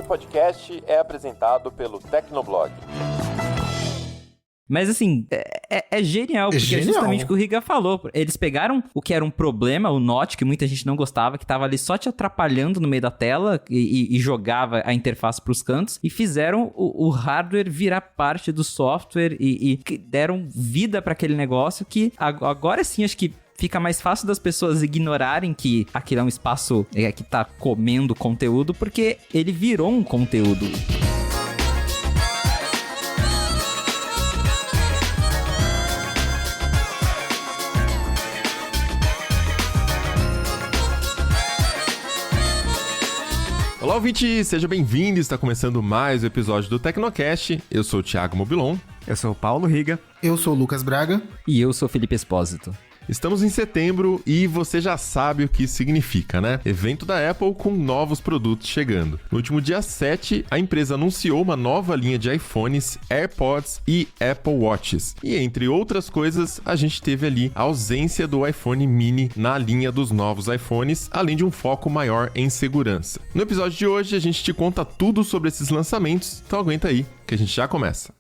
podcast é apresentado pelo Tecnoblog. Mas assim, é genial, porque é justamente o que o Riga falou. Eles pegaram o que era um problema, o Note, que muita gente não gostava, que tava ali só te atrapalhando no meio da tela e jogava a interface pros cantos, e fizeram o hardware virar parte do software e deram vida pra aquele negócio que agora sim, acho que fica mais fácil das pessoas ignorarem que aquilo é um espaço que tá comendo conteúdo, porque ele virou um conteúdo. Olá, ouvinte! Seja bem-vindo! Está começando mais um episódio do Tecnocast. Eu sou o Thiago Mobilon. Eu sou o Paulo Riga. Eu sou o Lucas Braga. E eu sou o Felipe Espósito. Estamos em setembro e você já sabe o que isso significa, né? Evento da Apple com novos produtos chegando. No último dia 7, a empresa anunciou uma nova linha de iPhones, AirPods e Apple Watches. E entre outras coisas, a gente teve ali a ausência do iPhone mini na linha dos novos iPhones, além de um foco maior em segurança. No episódio de hoje, a gente te conta tudo sobre esses lançamentos, então aguenta aí que a gente já começa.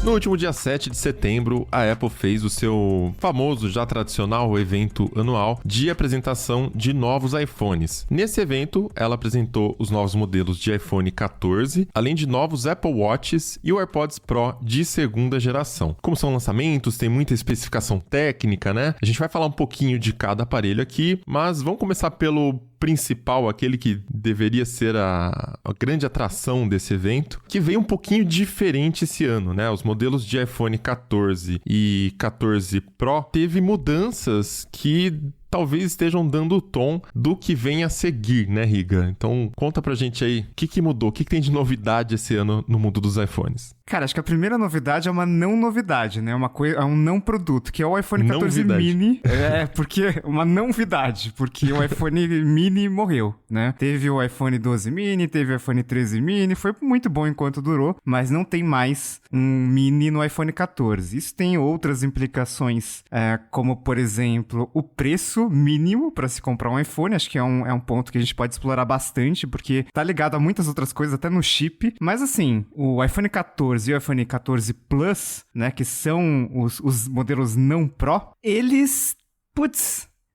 No último dia 7 de setembro, a Apple fez o seu famoso, já tradicional evento anual de apresentação de novos iPhones. Nesse evento, ela apresentou os novos modelos de iPhone 14, além de novos Apple Watches e o AirPods Pro de segunda geração. Como são lançamentos, tem muita especificação técnica, né? A gente vai falar um pouquinho de cada aparelho aqui, mas vamos começar pelo principal, aquele que deveria ser a grande atração desse evento, que veio um pouquinho diferente esse ano, né? Os modelos de iPhone 14 e 14 Pro teve mudanças que talvez estejam dando o tom do que vem a seguir, né, Riga? Então, conta pra gente aí, o que mudou? O que tem de novidade esse ano no mundo dos iPhones? Cara, acho que a primeira novidade é uma não novidade, né? É um não produto, que é o iPhone 14 mini. Porque uma novidade, porque o iPhone mini morreu, né? Teve o iPhone 12 mini, teve o iPhone 13 mini, foi muito bom enquanto durou, mas não tem mais um mini no iPhone 14. Isso tem outras implicações, como, por exemplo, o preço mínimo para se comprar um iPhone. Acho que é um ponto que a gente pode explorar bastante, porque tá ligado a muitas outras coisas, até no chip. Mas assim, o iPhone 14 e o iPhone 14 Plus, né, que são os modelos não Pro, eles,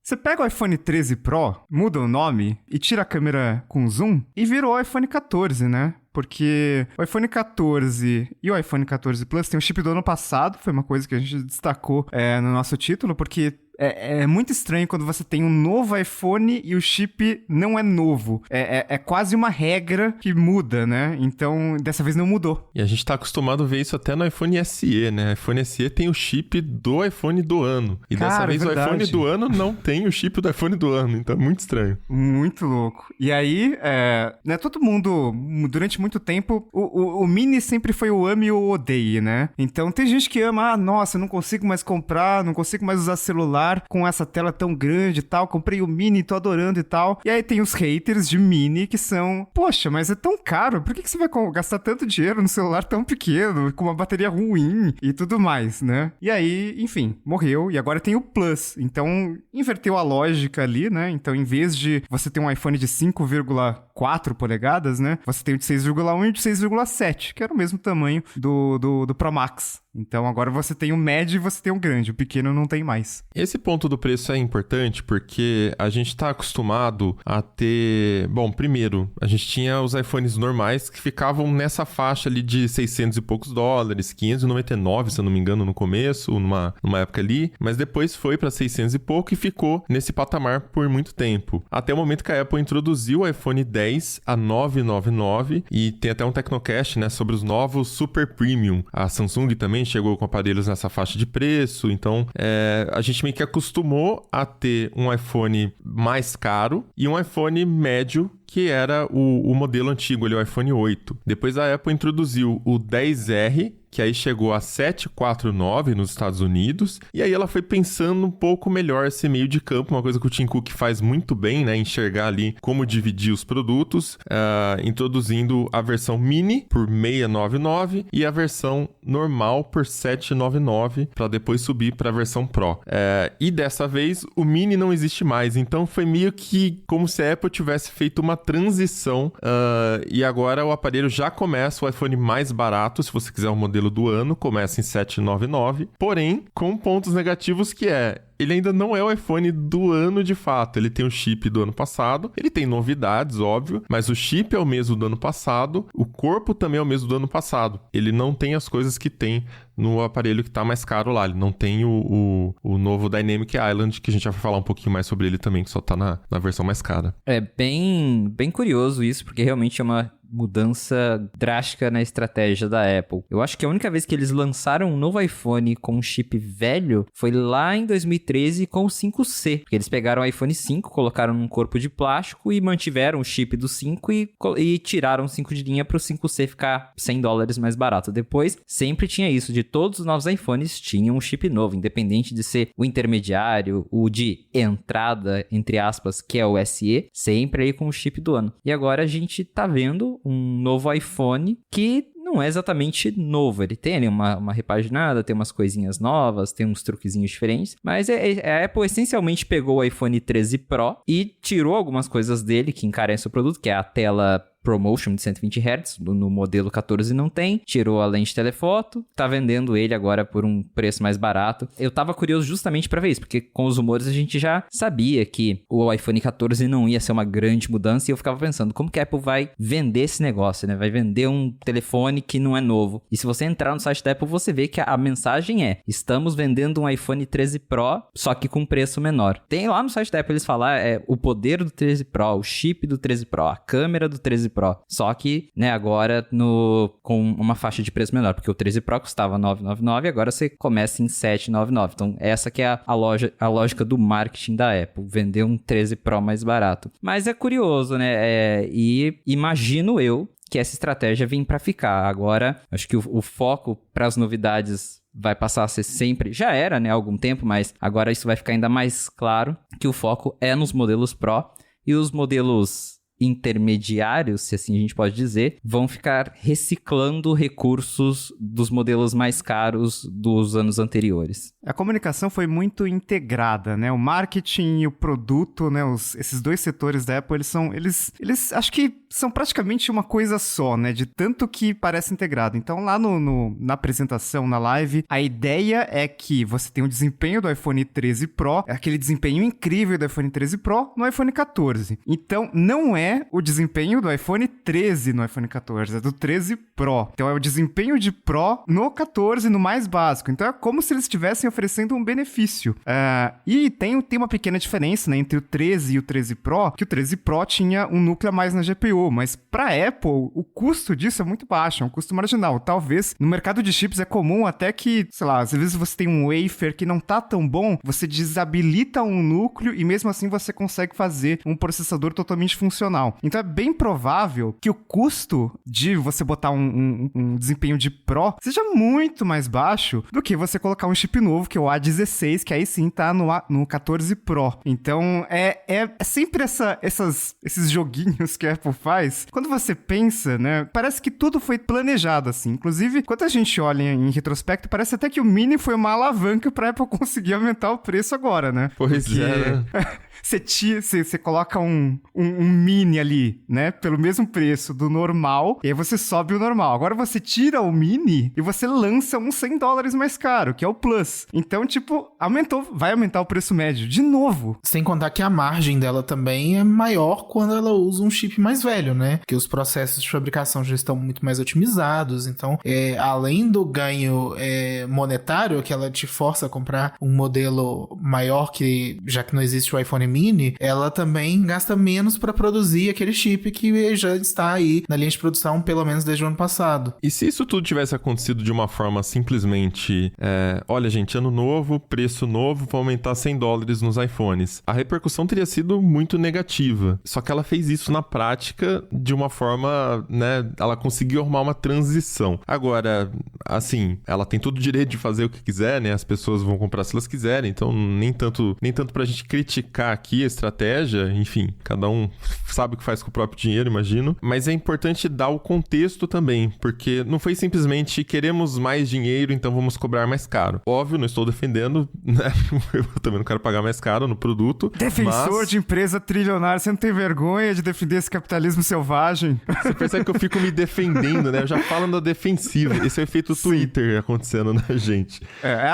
você pega o iPhone 13 Pro, muda o nome e tira a câmera com zoom e virou o iPhone 14, né? Porque o iPhone 14 e o iPhone 14 Plus tem o chip do ano passado, foi uma coisa que a gente destacou no nosso título, porque é muito estranho quando você tem um novo iPhone e o chip não é novo. É quase uma regra que muda, né? Então, dessa vez não mudou. E a gente tá acostumado a ver isso até no iPhone SE, né? O iPhone SE tem o chip do iPhone do ano. E dessa vez verdade. O iPhone do ano não tem o chip do iPhone do ano. Então é muito estranho. Muito louco. E aí, né, todo mundo, durante muito tempo, o mini sempre foi o ame ou odeie, né? Então tem gente que ama, nossa, eu não consigo mais comprar, não consigo mais usar celular com essa tela tão grande e tal, comprei o mini, tô adorando e tal. E aí tem os haters de mini que são, poxa, mas é tão caro, por que você vai gastar tanto dinheiro no celular tão pequeno, com uma bateria ruim e tudo mais, né? E aí, enfim, morreu e agora tem o Plus. Então, inverteu a lógica ali, né? Então, em vez de você ter um iPhone de 5,4 polegadas, né? Você tem o de 6,1 e o de 6,7, que era o mesmo tamanho do Pro Max. Então agora você tem o médio e você tem o grande, o pequeno não tem mais. Esse ponto do preço é importante porque a gente está acostumado a ter... Bom, primeiro, a gente tinha os iPhones normais que ficavam nessa faixa ali de 600 e poucos dólares, 599, se eu não me engano, no começo, numa época ali, mas depois foi para 600 e pouco e ficou nesse patamar por muito tempo. Até o momento que a Apple introduziu o iPhone 10 a 999 e tem até um Tecnocast, né, sobre os novos Super Premium. A Samsung também chegou com aparelhos nessa faixa de preço, então a gente meio que acostumou a ter um iPhone mais caro e um iPhone médio, que era o modelo antigo, ali, o iPhone 8. Depois a Apple introduziu o 10R, que aí chegou a 749 nos Estados Unidos, e aí ela foi pensando um pouco melhor esse meio de campo, uma coisa que o Tim Cook faz muito bem, né, enxergar ali como dividir os produtos, introduzindo a versão mini por 699 e a versão normal por 799, para depois subir para a versão Pro. E dessa vez o mini não existe mais, então foi meio que como se a Apple tivesse feito uma transição, e agora o aparelho já começa o iPhone mais barato, se você quiser o modelo do ano, começa em 799, porém com pontos negativos que ele ainda não é o iPhone do ano de fato. Ele tem o chip do ano passado, ele tem novidades, óbvio, mas o chip é o mesmo do ano passado, o corpo também é o mesmo do ano passado. Ele não tem as coisas que tem no aparelho que tá mais caro lá. Ele não tem o novo Dynamic Island, que a gente vai falar um pouquinho mais sobre ele também, que só tá na versão mais cara. É bem curioso isso, porque realmente é uma mudança drástica na estratégia da Apple. Eu acho que a única vez que eles lançaram um novo iPhone com um chip velho foi lá em 2013 com o 5C, porque eles pegaram o iPhone 5, colocaram num corpo de plástico e mantiveram o chip do 5 e tiraram o 5 de linha para o 5C ficar $100 mais barato. Depois, sempre tinha isso, de todos os novos iPhones tinham um chip novo, independente de ser o intermediário, o de entrada, entre aspas, que é o SE, sempre aí com o chip do ano. E agora a gente tá vendo um novo iPhone que não é exatamente novo. Ele tem ali uma repaginada, tem umas coisinhas novas, tem uns truquezinhos diferentes, mas a Apple essencialmente pegou o iPhone 13 Pro e tirou algumas coisas dele que encarecem o produto, que é a tela ProMotion de 120 Hz, no modelo 14 não tem, tirou a lente telefoto, tá vendendo ele agora por um preço mais barato. Eu tava curioso justamente pra ver isso, porque com os rumores a gente já sabia que o iPhone 14 não ia ser uma grande mudança, e eu ficava pensando, como que a Apple vai vender esse negócio, né? Vai vender um telefone que não é novo. E se você entrar no site da Apple, você vê que a mensagem é: estamos vendendo um iPhone 13 Pro, só que com preço menor. Tem lá no site da Apple, eles falam o poder do 13 Pro, o chip do 13 Pro, a câmera do 13 Pro. Só que, né, agora com uma faixa de preço menor, porque o 13 Pro custava $999 e agora você começa em $799. Então, essa que é a lógica do marketing da Apple, vender um 13 Pro mais barato. Mas é curioso, né? E imagino eu que essa estratégia vem para ficar. Agora, acho que o foco para as novidades vai passar a ser sempre, já era, né, há algum tempo, mas agora isso vai ficar ainda mais claro, que o foco é nos modelos Pro, e os modelos intermediários, se assim a gente pode dizer, vão ficar reciclando recursos dos modelos mais caros dos anos anteriores. A comunicação foi muito integrada, né? O marketing e o produto, né? Esses dois setores da Apple, eles acho que são praticamente uma coisa só, né? De tanto que parece integrado. Então, lá na apresentação, na live, a ideia é que você tem o desempenho do iPhone 13 Pro, aquele desempenho incrível do iPhone 13 Pro no iPhone 14. Então, não é o desempenho do iPhone 13 no iPhone 14, é do 13 Pro. Então, é o desempenho de Pro no 14, no mais básico. Então, é como se eles estivessem oferecendo um benefício. E tem uma pequena diferença, né, entre o 13 e o 13 Pro, que o 13 Pro tinha um núcleo a mais na GPU, mas para Apple, o custo disso é muito baixo, é um custo marginal. Talvez, no mercado de chips é comum até que, sei lá, às vezes você tem um wafer que não tá tão bom, você desabilita um núcleo e mesmo assim você consegue fazer um processador totalmente funcional. Então é bem provável que o custo de você botar um desempenho de Pro seja muito mais baixo do que você colocar um chip novo, que é o A16, que aí sim tá no 14 Pro. Então é sempre esses joguinhos que a Apple faz. Quando você pensa, né, parece que tudo foi planejado assim. Inclusive, quando a gente olha em retrospecto, parece até que o Mini foi uma alavanca pra Apple conseguir aumentar o preço agora, né? Pois é. Você coloca um Mini ali, né? Pelo mesmo preço do normal, e aí você sobe o normal. Agora você tira o Mini e você lança um $100 mais caro, que é o Plus. Então, tipo, vai aumentar o preço médio de novo. Sem contar que a margem dela também é maior quando ela usa um chip mais velho, né? Porque os processos de fabricação já estão muito mais otimizados. Então, além do ganho monetário, que ela te força a comprar um modelo maior, que já que não existe o iPhone Mini, ela também gasta menos para produzir produzir aquele chip que já está aí na linha de produção pelo menos desde o ano passado. E se isso tudo tivesse acontecido de uma forma simplesmente, olha gente, ano novo, preço novo, vou aumentar $100 nos iPhones, a repercussão teria sido muito negativa. Só que ela fez isso na prática de uma forma, né, ela conseguiu arrumar uma transição. Agora, assim, ela tem todo o direito de fazer o que quiser, né, as pessoas vão comprar se elas quiserem, então nem tanto pra gente criticar aqui a estratégia, enfim, cada um sabe o que faz com o próprio dinheiro, imagino, mas é importante dar o contexto também, porque não foi simplesmente queremos mais dinheiro, então vamos cobrar mais caro. Óbvio, não estou defendendo, né, eu também não quero pagar mais caro no produto. Defensor de empresa trilionária, você não tem vergonha de defender esse capitalismo selvagem? Você percebe que eu fico me defendendo, né, eu já falo na defensiva, esse é o efeito Twitter acontecendo na gente.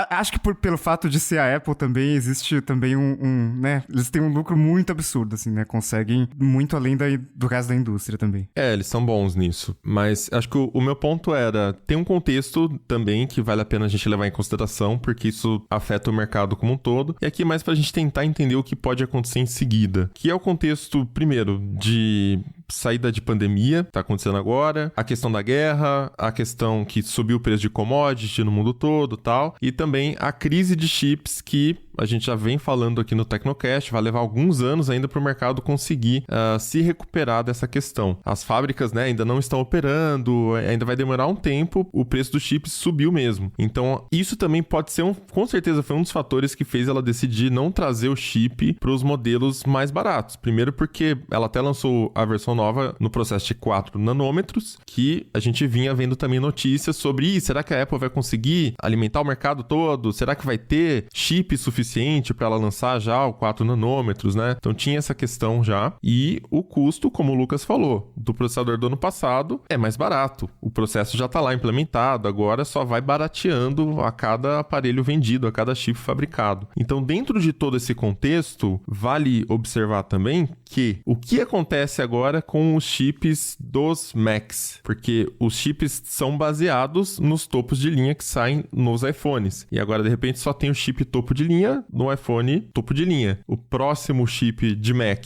Acho que pelo fato de ser a Apple também, existe também né, eles têm um lucro muito absurdo, assim, né, conseguem muito além do resto da indústria também. Eles são bons nisso, mas acho que o meu ponto era, tem um contexto também que vale a pena a gente levar em consideração, porque isso afeta o mercado como um todo, e aqui mais pra gente tentar entender o que pode acontecer em seguida, que é o contexto, primeiro, de saída de pandemia, tá acontecendo agora, a questão da guerra, a questão que subiu o preço de commodity no mundo todo e tal, e também a crise de chips que a gente já vem falando aqui no Tecnocast, vai levar alguns anos ainda para o mercado conseguir se recuperar dessa questão. As fábricas, né, ainda não estão operando, ainda vai demorar um tempo, o preço dos chips subiu mesmo. Então, isso também pode ser, com certeza, foi um dos fatores que fez ela decidir não trazer o chip para os modelos mais baratos. Primeiro porque ela até lançou a versão nova no processo de 4 nanômetros, que a gente vinha vendo também notícias sobre, será que a Apple vai conseguir alimentar o mercado todo? Será que vai ter chip suficiente para ela lançar já o 4 nanômetros, né? Então tinha essa questão já. E o custo, como o Lucas falou, do processador do ano passado é mais barato. O processo já está lá implementado, agora só vai barateando a cada aparelho vendido, a cada chip fabricado. Então, dentro de todo esse contexto, vale observar também que o que acontece agora com os chips dos Macs? Porque os chips são baseados nos topos de linha que saem nos iPhones. E agora, de repente, só tem o chip topo de linha no iPhone topo de linha. O próximo chip de Mac,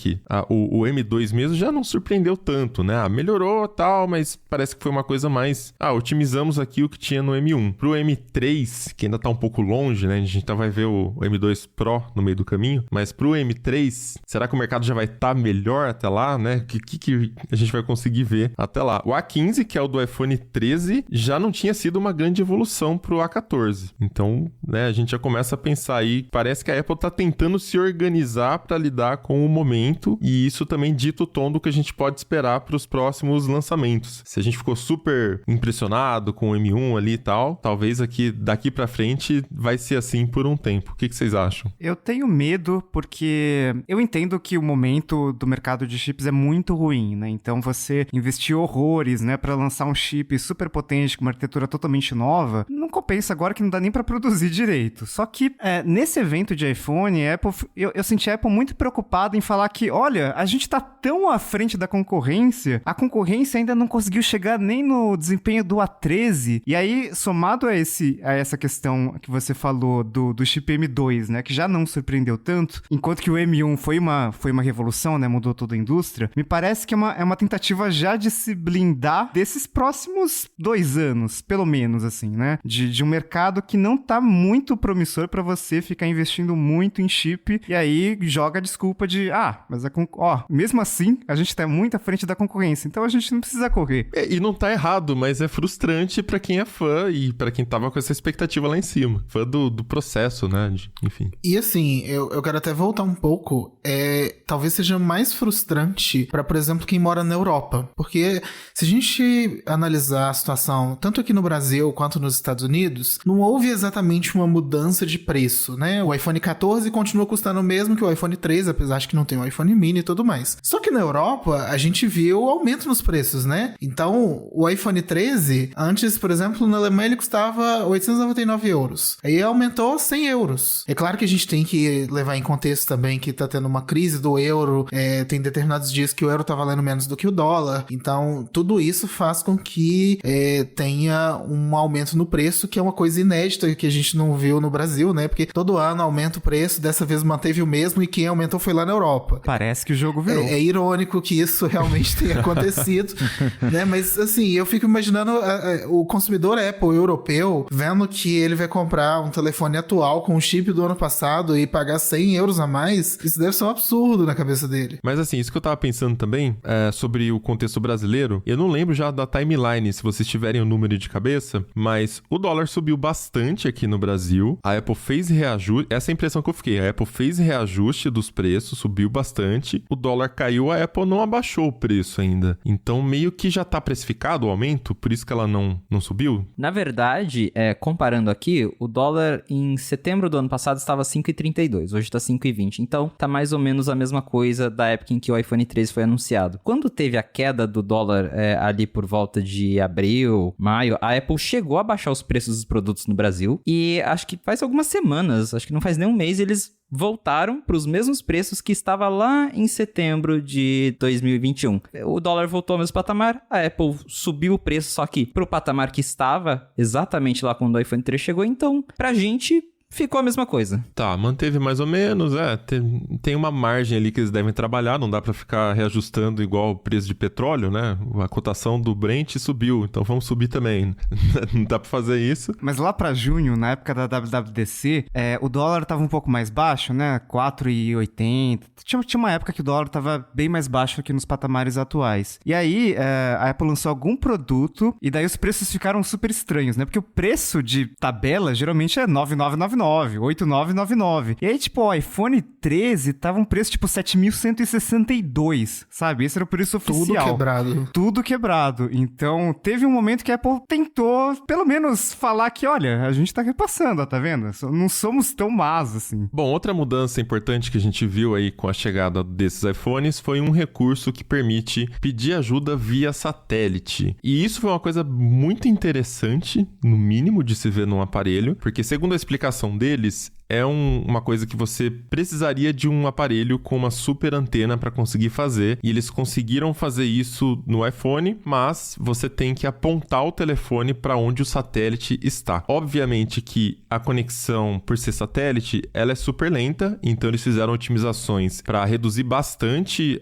o M2 mesmo, já não surpreendeu tanto, né? Melhorou tal, mas parece que foi uma coisa mais... otimizamos aqui o que tinha no M1. Pro M3, que ainda tá um pouco longe, né? A gente vai ver o M2 Pro no meio do caminho, mas pro M3, será que o mercado já vai estar melhor até lá, né? O que a gente vai conseguir ver até lá? O A15, que é o do iPhone 13, já não tinha sido uma grande evolução pro A14. Então, né, a gente já começa a pensar aí, parece que a Apple tá tentando se organizar para lidar com o momento, e isso também dita o tom do que a gente pode esperar para os próximos lançamentos. Se a gente ficou super impressionado com o M1 ali e tal, talvez daqui para frente vai ser assim por um tempo. O que vocês acham? Eu tenho medo porque eu entendo que o momento do mercado de chips é muito ruim, né? Então você investir horrores, né, para lançar um chip super potente com uma arquitetura totalmente nova, não compensa agora que não dá nem para produzir direito. Só que nesse evento de iPhone, a Apple, eu senti a Apple muito preocupada em falar que, olha, a gente tá tão à frente da concorrência, a concorrência ainda não conseguiu chegar nem no desempenho do A13, e aí, somado a essa questão que você falou do chip M2, né, que já não surpreendeu tanto, enquanto que o M1 foi uma revolução, né, mudou toda a indústria, me parece que é uma tentativa já de se blindar desses próximos 2 anos, pelo menos, assim, né, de um mercado que não tá muito promissor pra você ficar investindo muito em chip, e aí joga a desculpa de, mas mesmo assim, a gente tá muito à frente da concorrência, então a gente não precisa correr. E não tá errado, mas é frustrante pra quem é fã e pra quem tava com essa expectativa lá em cima. Fã do processo, né? Enfim. E assim, eu quero até voltar um pouco. Talvez seja mais frustrante pra, por exemplo, quem mora na Europa. Porque se a gente analisar a situação, tanto aqui no Brasil quanto nos Estados Unidos, não houve exatamente uma mudança de preço, né? O iPhone 14 continua custando o mesmo que o iPhone 13, apesar de que não tem o iPhone mini e tudo mais. Só que na Europa, a gente viu aumento nos preços, né? Então, o iPhone 13, antes, por exemplo, na Alemanha ele custava 899 €. Aí aumentou 100 €. É claro que a gente tem que levar em contexto também que tá tendo uma crise do do euro, tem determinados dias que o euro tá valendo menos do que o dólar. Então, tudo isso faz com que tenha um aumento no preço, que é uma coisa inédita que a gente não viu no Brasil, né? Porque todo ano aumenta o preço, dessa vez manteve o mesmo e quem aumentou foi lá na Europa. Parece que o jogo virou. É irônico que isso realmente tenha acontecido, né? Mas, assim, eu fico imaginando o consumidor Apple europeu vendo que ele vai comprar um telefone atual com o chip do ano passado e pagar 100 euros a mais. Isso deve ser um absurdo na cabeça dele. Mas, assim, isso que eu tava pensando também sobre o contexto brasileiro, eu não lembro já da timeline, se vocês tiverem o número de cabeça, mas o dólar subiu bastante aqui no Brasil, a Apple fez reajuste, essa é a impressão que eu fiquei, a Apple fez reajuste dos preços, subiu bastante, o dólar caiu, a Apple não abaixou o preço ainda. Então, meio que já tá precificado o aumento, por isso que ela não subiu? Na verdade, comparando aqui, o dólar em setembro do ano passado estava 5,32, hoje tá 5,20. Então, tá mais ou menos a mesma coisa da época em que o iPhone 13 foi anunciado. Quando teve a queda do dólar ali por volta de abril, maio, a Apple chegou a baixar os preços dos produtos no Brasil e acho que faz algumas semanas, acho que não faz nem um mês, eles voltaram para os mesmos preços que estava lá em setembro de 2021. O dólar voltou ao mesmo patamar, a Apple subiu o preço, só que para o patamar que estava exatamente lá quando o iPhone 3 chegou, então pra gente ficou a mesma coisa. Tá, manteve mais ou menos, tem uma margem ali que eles devem trabalhar, não dá pra ficar reajustando igual o preço de petróleo, né? A cotação do Brent subiu, então vamos subir também. Não dá pra fazer isso. Mas lá pra junho, na época da WWDC, o dólar tava um pouco mais baixo, né? 4,80. Tinha uma época que o dólar tava bem mais baixo do que nos patamares atuais. E aí, a Apple lançou algum produto e daí os preços ficaram super estranhos, né? Porque o preço de tabela geralmente é 9,999. 8999. E aí, tipo, o iPhone 13 tava um preço, tipo, 7.162, sabe? Esse era o preço oficial. Tudo quebrado. Então, teve um momento que a Apple tentou, pelo menos, falar que, olha, a gente tá repassando, tá vendo? Não somos tão más, assim. Bom, outra mudança importante que a gente viu aí com a chegada desses iPhones foi um recurso que permite pedir ajuda via satélite. E isso foi uma coisa muito interessante, no mínimo, de se ver num aparelho, porque segundo a explicação deles, é uma coisa que você precisaria de um aparelho com uma super antena para conseguir fazer, e eles conseguiram fazer isso no iPhone, mas você tem que apontar o telefone para onde o satélite está. Obviamente que a conexão, por ser satélite, ela é super lenta, então eles fizeram otimizações para reduzir bastante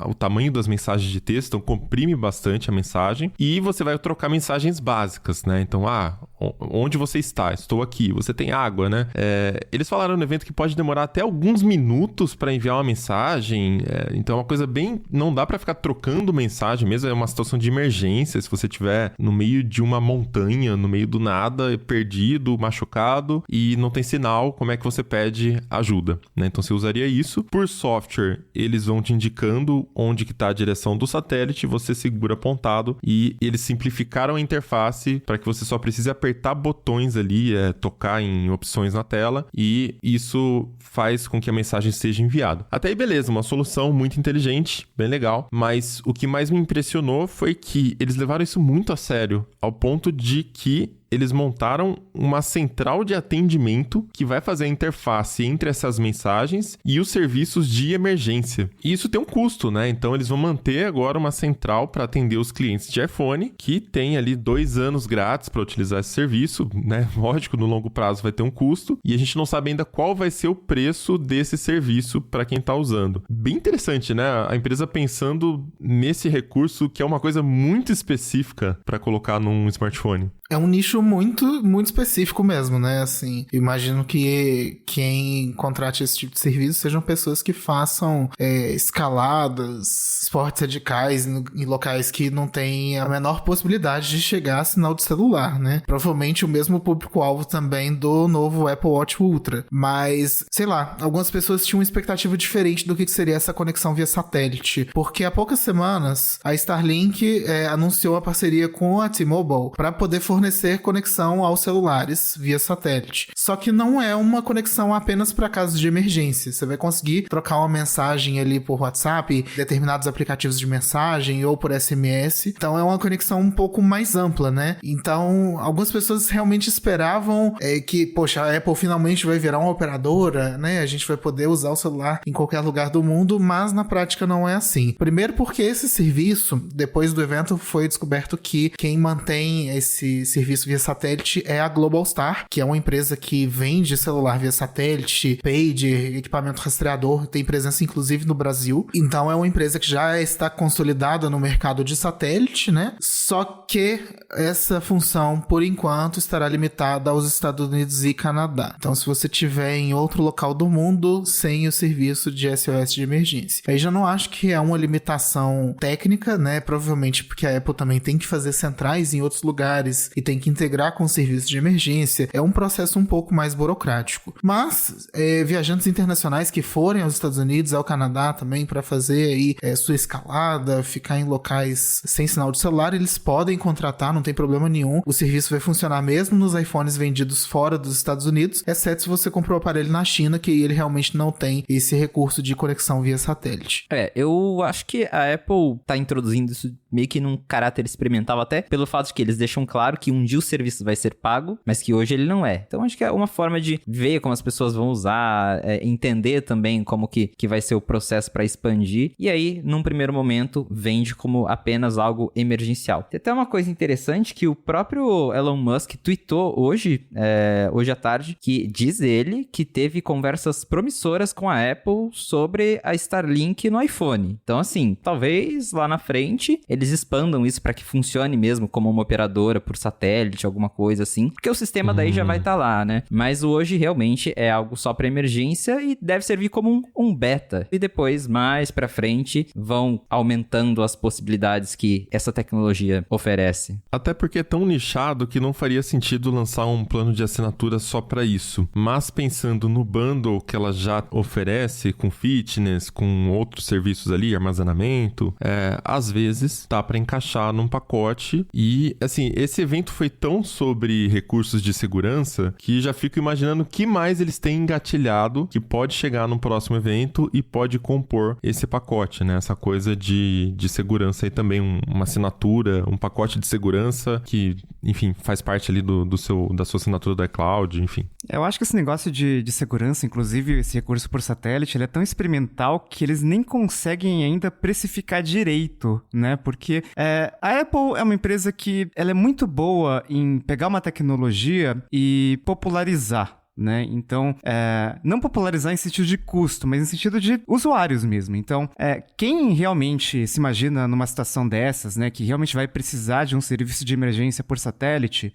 o tamanho das mensagens de texto, então comprime bastante a mensagem, e você vai trocar mensagens básicas, né? Então, onde você está? Estou aqui. Você tem água, né? Eles falaram no evento que pode demorar até alguns minutos para enviar uma mensagem. Então é uma coisa bem... Não dá para ficar trocando mensagem mesmo. É uma situação de emergência. Se você estiver no meio de uma montanha, no meio do nada, perdido, machucado e não tem sinal, como é que você pede ajuda, né? Então você usaria isso. Por software, eles vão te indicando onde que está a direção do satélite. Você segura apontado e eles simplificaram a interface para que você só precise apertar botões ali, tocar em opções na tela, e isso faz com que a mensagem seja enviada. Até aí, beleza, uma solução muito inteligente, bem legal, mas o que mais me impressionou foi que eles levaram isso muito a sério, ao ponto de que eles montaram uma central de atendimento que vai fazer a interface entre essas mensagens e os serviços de emergência. E isso tem um custo, né? Então eles vão manter agora uma central para atender os clientes de iPhone, que tem ali 2 anos grátis para utilizar esse serviço, né? Lógico, no longo prazo vai ter um custo, e a gente não sabe ainda qual vai ser o preço desse serviço para quem está usando. Bem interessante, né? A empresa pensando nesse recurso, que é uma coisa muito específica para colocar num smartphone. É um nicho muito, muito específico mesmo, né? Assim, imagino que quem contrate esse tipo de serviço sejam pessoas que façam escaladas, esportes radicais em locais que não tem a menor possibilidade de chegar a sinal de celular, né? Provavelmente o mesmo público-alvo também do novo Apple Watch Ultra. Mas, sei lá, algumas pessoas tinham uma expectativa diferente do que seria essa conexão via satélite. Porque há poucas semanas, a Starlink anunciou a parceria com a T-Mobile para poder fornecer fornecer conexão aos celulares via satélite. Só que não é uma conexão apenas para casos de emergência. Você vai conseguir trocar uma mensagem ali por WhatsApp, determinados aplicativos de mensagem ou por SMS. Então é uma conexão um pouco mais ampla, né? Então algumas pessoas realmente esperavam que, poxa, a Apple finalmente vai virar uma operadora, né? A gente vai poder usar o celular em qualquer lugar do mundo, mas na prática não é assim. Primeiro porque esse serviço, depois do evento, foi descoberto que quem mantém esse serviço via satélite é a Globalstar, que é uma empresa que vende celular via satélite, pager, equipamento rastreador, tem presença inclusive no Brasil. Então é uma empresa que já está consolidada no mercado de satélite, né? Só que essa função, por enquanto, estará limitada aos Estados Unidos e Canadá. Então, se você tiver em outro local do mundo sem o serviço de SOS de emergência. Aí já não acho que é uma limitação técnica, né? Provavelmente porque a Apple também tem que fazer centrais em outros lugares e tem que integrar com o serviço de emergência. É um processo um pouco mais burocrático. Mas, viajantes internacionais que forem aos Estados Unidos, ao Canadá também, para fazer aí sua escalada, ficar em locais sem sinal de celular, eles podem contratar, não tem problema nenhum. O serviço vai funcionar mesmo nos iPhones vendidos fora dos Estados Unidos, exceto se você comprou o aparelho na China, que ele realmente não tem esse recurso de conexão via satélite. Eu acho que a Apple tá introduzindo isso meio que num caráter experimental, até pelo fato de que eles deixam claro que um dia o serviço vai ser pago, mas que hoje ele não é. Então acho que é uma forma de ver como as pessoas vão usar, entender também como que vai ser o processo para expandir, e aí, num primeiro momento, vende como apenas algo emergencial. Tem até uma coisa interessante que o próprio Elon Musk tweetou hoje à tarde, que diz ele que teve conversas promissoras com a Apple sobre a Starlink no iPhone. Então, assim, talvez lá na frente eles expandam isso para que funcione mesmo como uma operadora por satélite, alguma coisa assim, porque o sistema daí já vai estar lá, né? Mas hoje realmente é algo só para emergência e deve servir como um beta. E depois, mais para frente, vão aumentando as possibilidades que essa tecnologia oferece. Até porque é tão nichado que não faria sentido lançar um plano de assinatura só para isso. Mas pensando no bundle que ela já oferece, com fitness, com outros serviços ali, armazenamento, às vezes dá para encaixar num pacote. E, assim, esse evento foi tão sobre recursos de segurança que já fico imaginando o que mais eles têm engatilhado que pode chegar no próximo evento e pode compor esse pacote, né? Essa coisa de segurança aí também, uma assinatura, um pacote de segurança que, enfim, faz parte ali da sua assinatura do iCloud, enfim. Eu acho que esse negócio de segurança, inclusive esse recurso por satélite, ele é tão experimental que eles nem conseguem ainda precificar direito, né? Porque a Apple é uma empresa que ela é muito boa em pegar uma tecnologia e popularizar, né? Então, não popularizar em sentido de custo, mas em sentido de usuários mesmo. Então, quem realmente se imagina numa situação dessas, né, que realmente vai precisar de um serviço de emergência por satélite,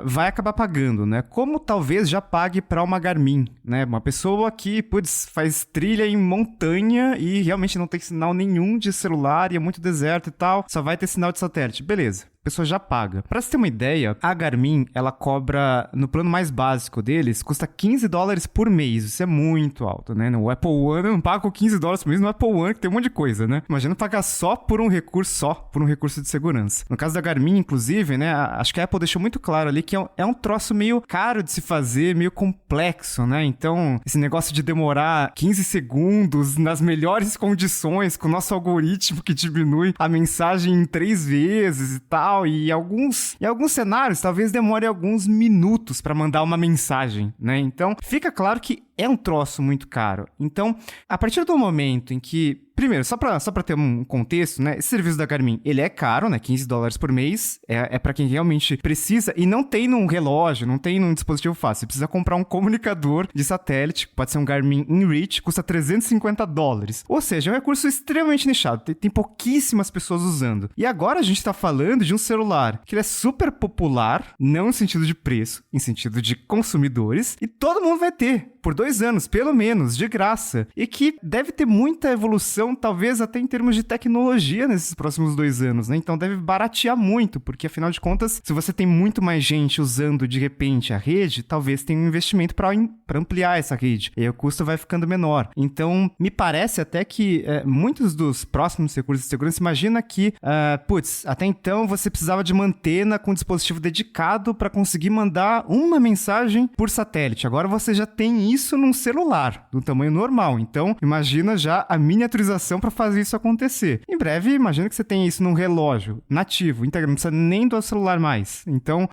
vai acabar pagando, né? Como talvez já pague para uma Garmin, né? Uma pessoa que, faz trilha em montanha e realmente não tem sinal nenhum de celular e é muito deserto e tal, só vai ter sinal de satélite. Beleza. A pessoa já paga. Pra você ter uma ideia, a Garmin, ela cobra, no plano mais básico deles, custa $15 por mês. Isso é muito alto, né? No Apple One, eu não pago $15 por mês no Apple One, que tem um monte de coisa, né? Imagina pagar só por um recurso de segurança. No caso da Garmin, inclusive, né? Acho que a Apple deixou muito claro ali que é um troço meio caro de se fazer, meio complexo, né? Então, esse negócio de demorar 15 segundos nas melhores condições, com o nosso algoritmo que diminui a mensagem em 3 vezes e tal, e alguns cenários talvez demore alguns minutos para mandar uma mensagem, né? Então, fica claro que é um troço muito caro. Então, a partir do momento em que... Primeiro, só pra ter um contexto, né? Esse serviço da Garmin, ele é caro, né? $15 por mês. É pra quem realmente precisa. E não tem num relógio, não tem num dispositivo fácil. Você precisa comprar um comunicador de satélite. Pode ser um Garmin InReach. Custa $350. Ou seja, é um recurso extremamente nichado. Tem pouquíssimas pessoas usando. E agora a gente tá falando de um celular que ele é super popular. Não em sentido de preço, em sentido de consumidores. E todo mundo vai ter. Por $2 2 anos, pelo menos, de graça. E que deve ter muita evolução, talvez até em termos de tecnologia nesses próximos 2 anos, né? Então deve baratear muito, porque afinal de contas, se você tem muito mais gente usando de repente a rede, talvez tenha um investimento para ampliar essa rede. E aí o custo vai ficando menor. Então, me parece até que muitos dos próximos recursos de segurança, imagina que, até então você precisava de uma antena com um dispositivo dedicado para conseguir mandar uma mensagem por satélite. Agora você já tem isso num celular, do tamanho normal. Então, imagina já a miniaturização para fazer isso acontecer. Em breve, imagina que você tem isso num relógio nativo, íntegro, não precisa nem do celular mais. Então,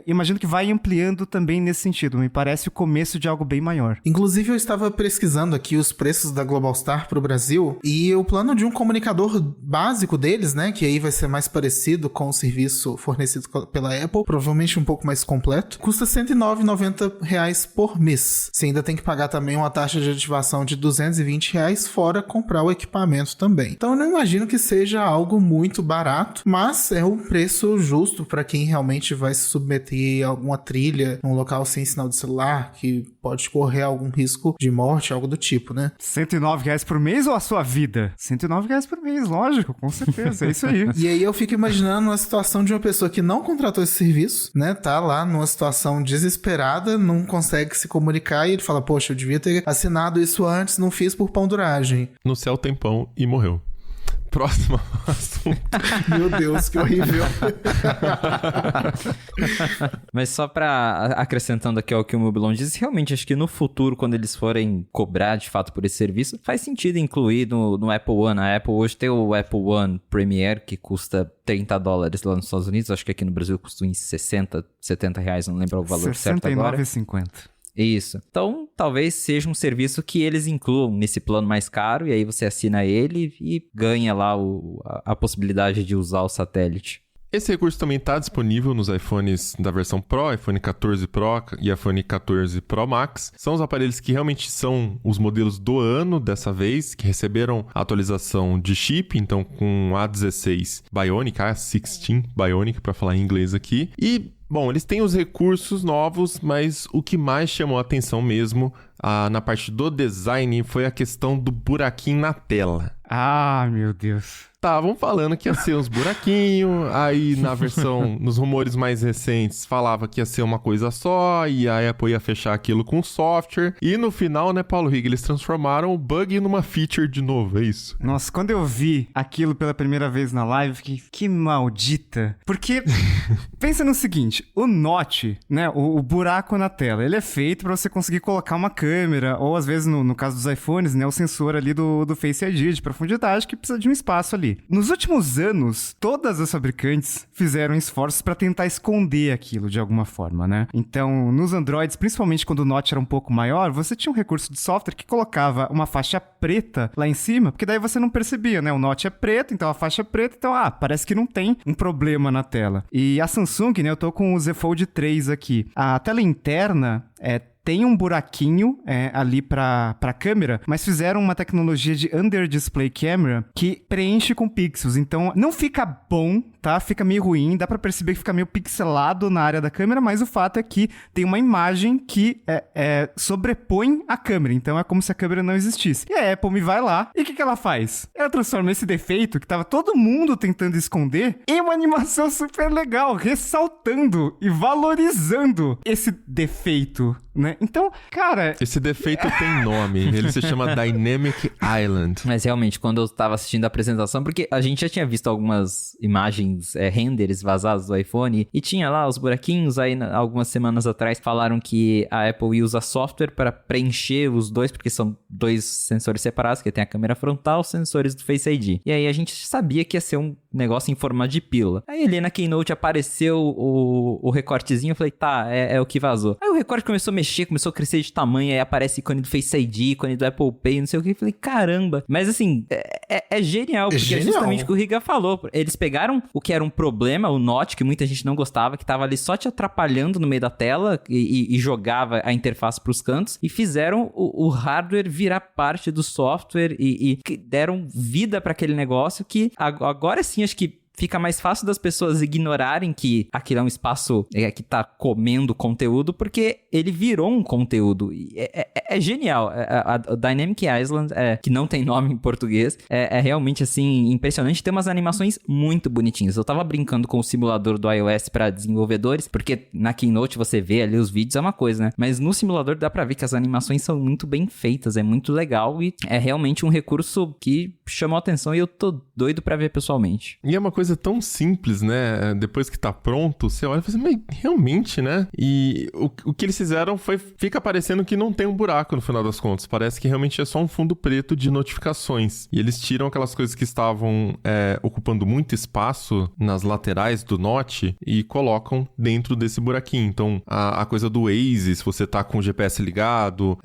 imagino que vai ampliando também nesse sentido. Me parece o começo de algo bem maior. Inclusive, eu estava pesquisando aqui os preços da Globalstar para o Brasil e o plano de um comunicador básico deles, né, que aí vai ser mais parecido com o serviço fornecido pela Apple, provavelmente um pouco mais completo, custa R$ 109,90 por mês. Você ainda tem que pagar também uma taxa de ativação de R$ 220, fora comprar o equipamento também. Então, eu não imagino que seja algo muito barato, mas é um preço justo para quem realmente vai se submeter a alguma trilha num local sem sinal de celular, que pode correr algum risco de morte, algo do tipo, né? R$109 por mês ou a sua vida? R$109 por mês, lógico, com certeza, é isso aí. E aí eu fico imaginando a situação de uma pessoa que não contratou esse serviço, né? Tá lá numa situação desesperada, não consegue se comunicar e ele fala, poxa, eu devia ter assinado isso antes, não fiz por pão-duragem. No céu tem pão e morreu. Próximo assunto. Meu Deus, que horrível. Mas só pra acrescentando aqui ao que o Mobilon disse, realmente acho que no futuro, quando eles forem cobrar de fato por esse serviço, faz sentido incluir no Apple One. A Apple hoje tem o Apple One Premier, que custa $30 lá nos Estados Unidos. Acho que aqui no Brasil custa uns 60, R$70, não lembro o valor certo agora. R$69,50. Isso. Então, talvez seja um serviço que eles incluam nesse plano mais caro, e aí você assina ele e ganha lá a possibilidade de usar o satélite. Esse recurso também está disponível nos iPhones da versão Pro, iPhone 14 Pro e iPhone 14 Pro Max. São os aparelhos que realmente são os modelos do ano dessa vez, que receberam a atualização de chip, então com A16 Bionic, A16 Bionic, para falar em inglês aqui. E, bom, eles têm os recursos novos, mas o que mais chamou a atenção mesmo na parte do design foi a questão do buraquinho na tela. Ah, meu Deus. Estavam falando que ia ser uns buraquinhos, aí na versão, nos rumores mais recentes, falava que ia ser uma coisa só, e a Apple ia fechar aquilo com software, e no final, né, Paulo Riga, eles transformaram o bug numa feature de novo, é isso? Nossa, quando eu vi aquilo pela primeira vez na live, fiquei, que maldita. Porque, pensa no seguinte, o notch, né, o buraco na tela, ele é feito pra você conseguir colocar uma câmera, ou às vezes, no caso dos iPhones, né, o sensor ali do Face ID de profundidade, que precisa de um espaço ali. Nos últimos anos, todas as fabricantes fizeram esforços para tentar esconder aquilo de alguma forma, né? Então, nos Androids, principalmente quando o notch era um pouco maior, você tinha um recurso de software que colocava uma faixa preta lá em cima, porque daí você não percebia, né? O notch é preto, então a faixa é preta, então, parece que não tem um problema na tela. E a Samsung, né? Eu tô com o Z Fold 3 aqui. A tela interna tem um buraquinho ali pra câmera, mas fizeram uma tecnologia de Under Display Camera que preenche com pixels. Então, não fica bom, tá? Fica meio ruim, dá pra perceber que fica meio pixelado na área da câmera, mas o fato é que tem uma imagem que sobrepõe a câmera. Então, é como se a câmera não existisse. E a Apple me vai lá, e o que ela faz? Ela transforma esse defeito, que tava todo mundo tentando esconder, em uma animação super legal, ressaltando e valorizando esse defeito, né? Então, cara... Esse defeito tem nome, ele se chama Dynamic Island. Mas realmente, quando eu tava assistindo a apresentação, porque a gente já tinha visto algumas imagens, renders vazados do iPhone, e tinha lá os buraquinhos, aí algumas semanas atrás falaram que a Apple usa software para preencher os dois, porque são dois sensores separados, que tem a câmera frontal, sensores do Face ID. E aí a gente sabia que ia ser um negócio em formato de pílula. Aí ali na Keynote apareceu o recortezinho, eu falei, tá, é o que vazou. Aí o recorte começou a mexer, começou a crescer de tamanho, aí aparece ícone do Face ID, ícone do Apple Pay, não sei o que. Eu falei, caramba. Mas assim, é genial, porque é justamente o que o Riga falou. Eles pegaram o que era um problema, o notch, que muita gente não gostava, que tava ali só te atrapalhando no meio da tela e jogava a interface pros cantos, e fizeram o hardware virar parte do software e deram vida pra aquele negócio que agora sim, acho que fica mais fácil das pessoas ignorarem que aquilo é um espaço que tá comendo conteúdo, porque ele virou um conteúdo. É genial. A Dynamic Island, que não tem nome em português, é realmente, assim, impressionante. Tem umas animações muito bonitinhas. Eu tava brincando com o simulador do iOS pra desenvolvedores, porque na Keynote você vê ali os vídeos, é uma coisa, né? Mas no simulador dá pra ver que as animações são muito bem feitas, é muito legal e é realmente um recurso que chamou a atenção e eu tô doido pra ver pessoalmente. E é uma coisa tão simples, né? Depois que tá pronto, você olha e fala assim, mas realmente, né? E o que eles fizeram fica parecendo que não tem um buraco no final das contas. Parece que realmente é só um fundo preto de notificações. E eles tiram aquelas coisas que estavam ocupando muito espaço nas laterais do Note e colocam dentro desse buraquinho. Então, a coisa do Waze, se você tá com o GPS ligado,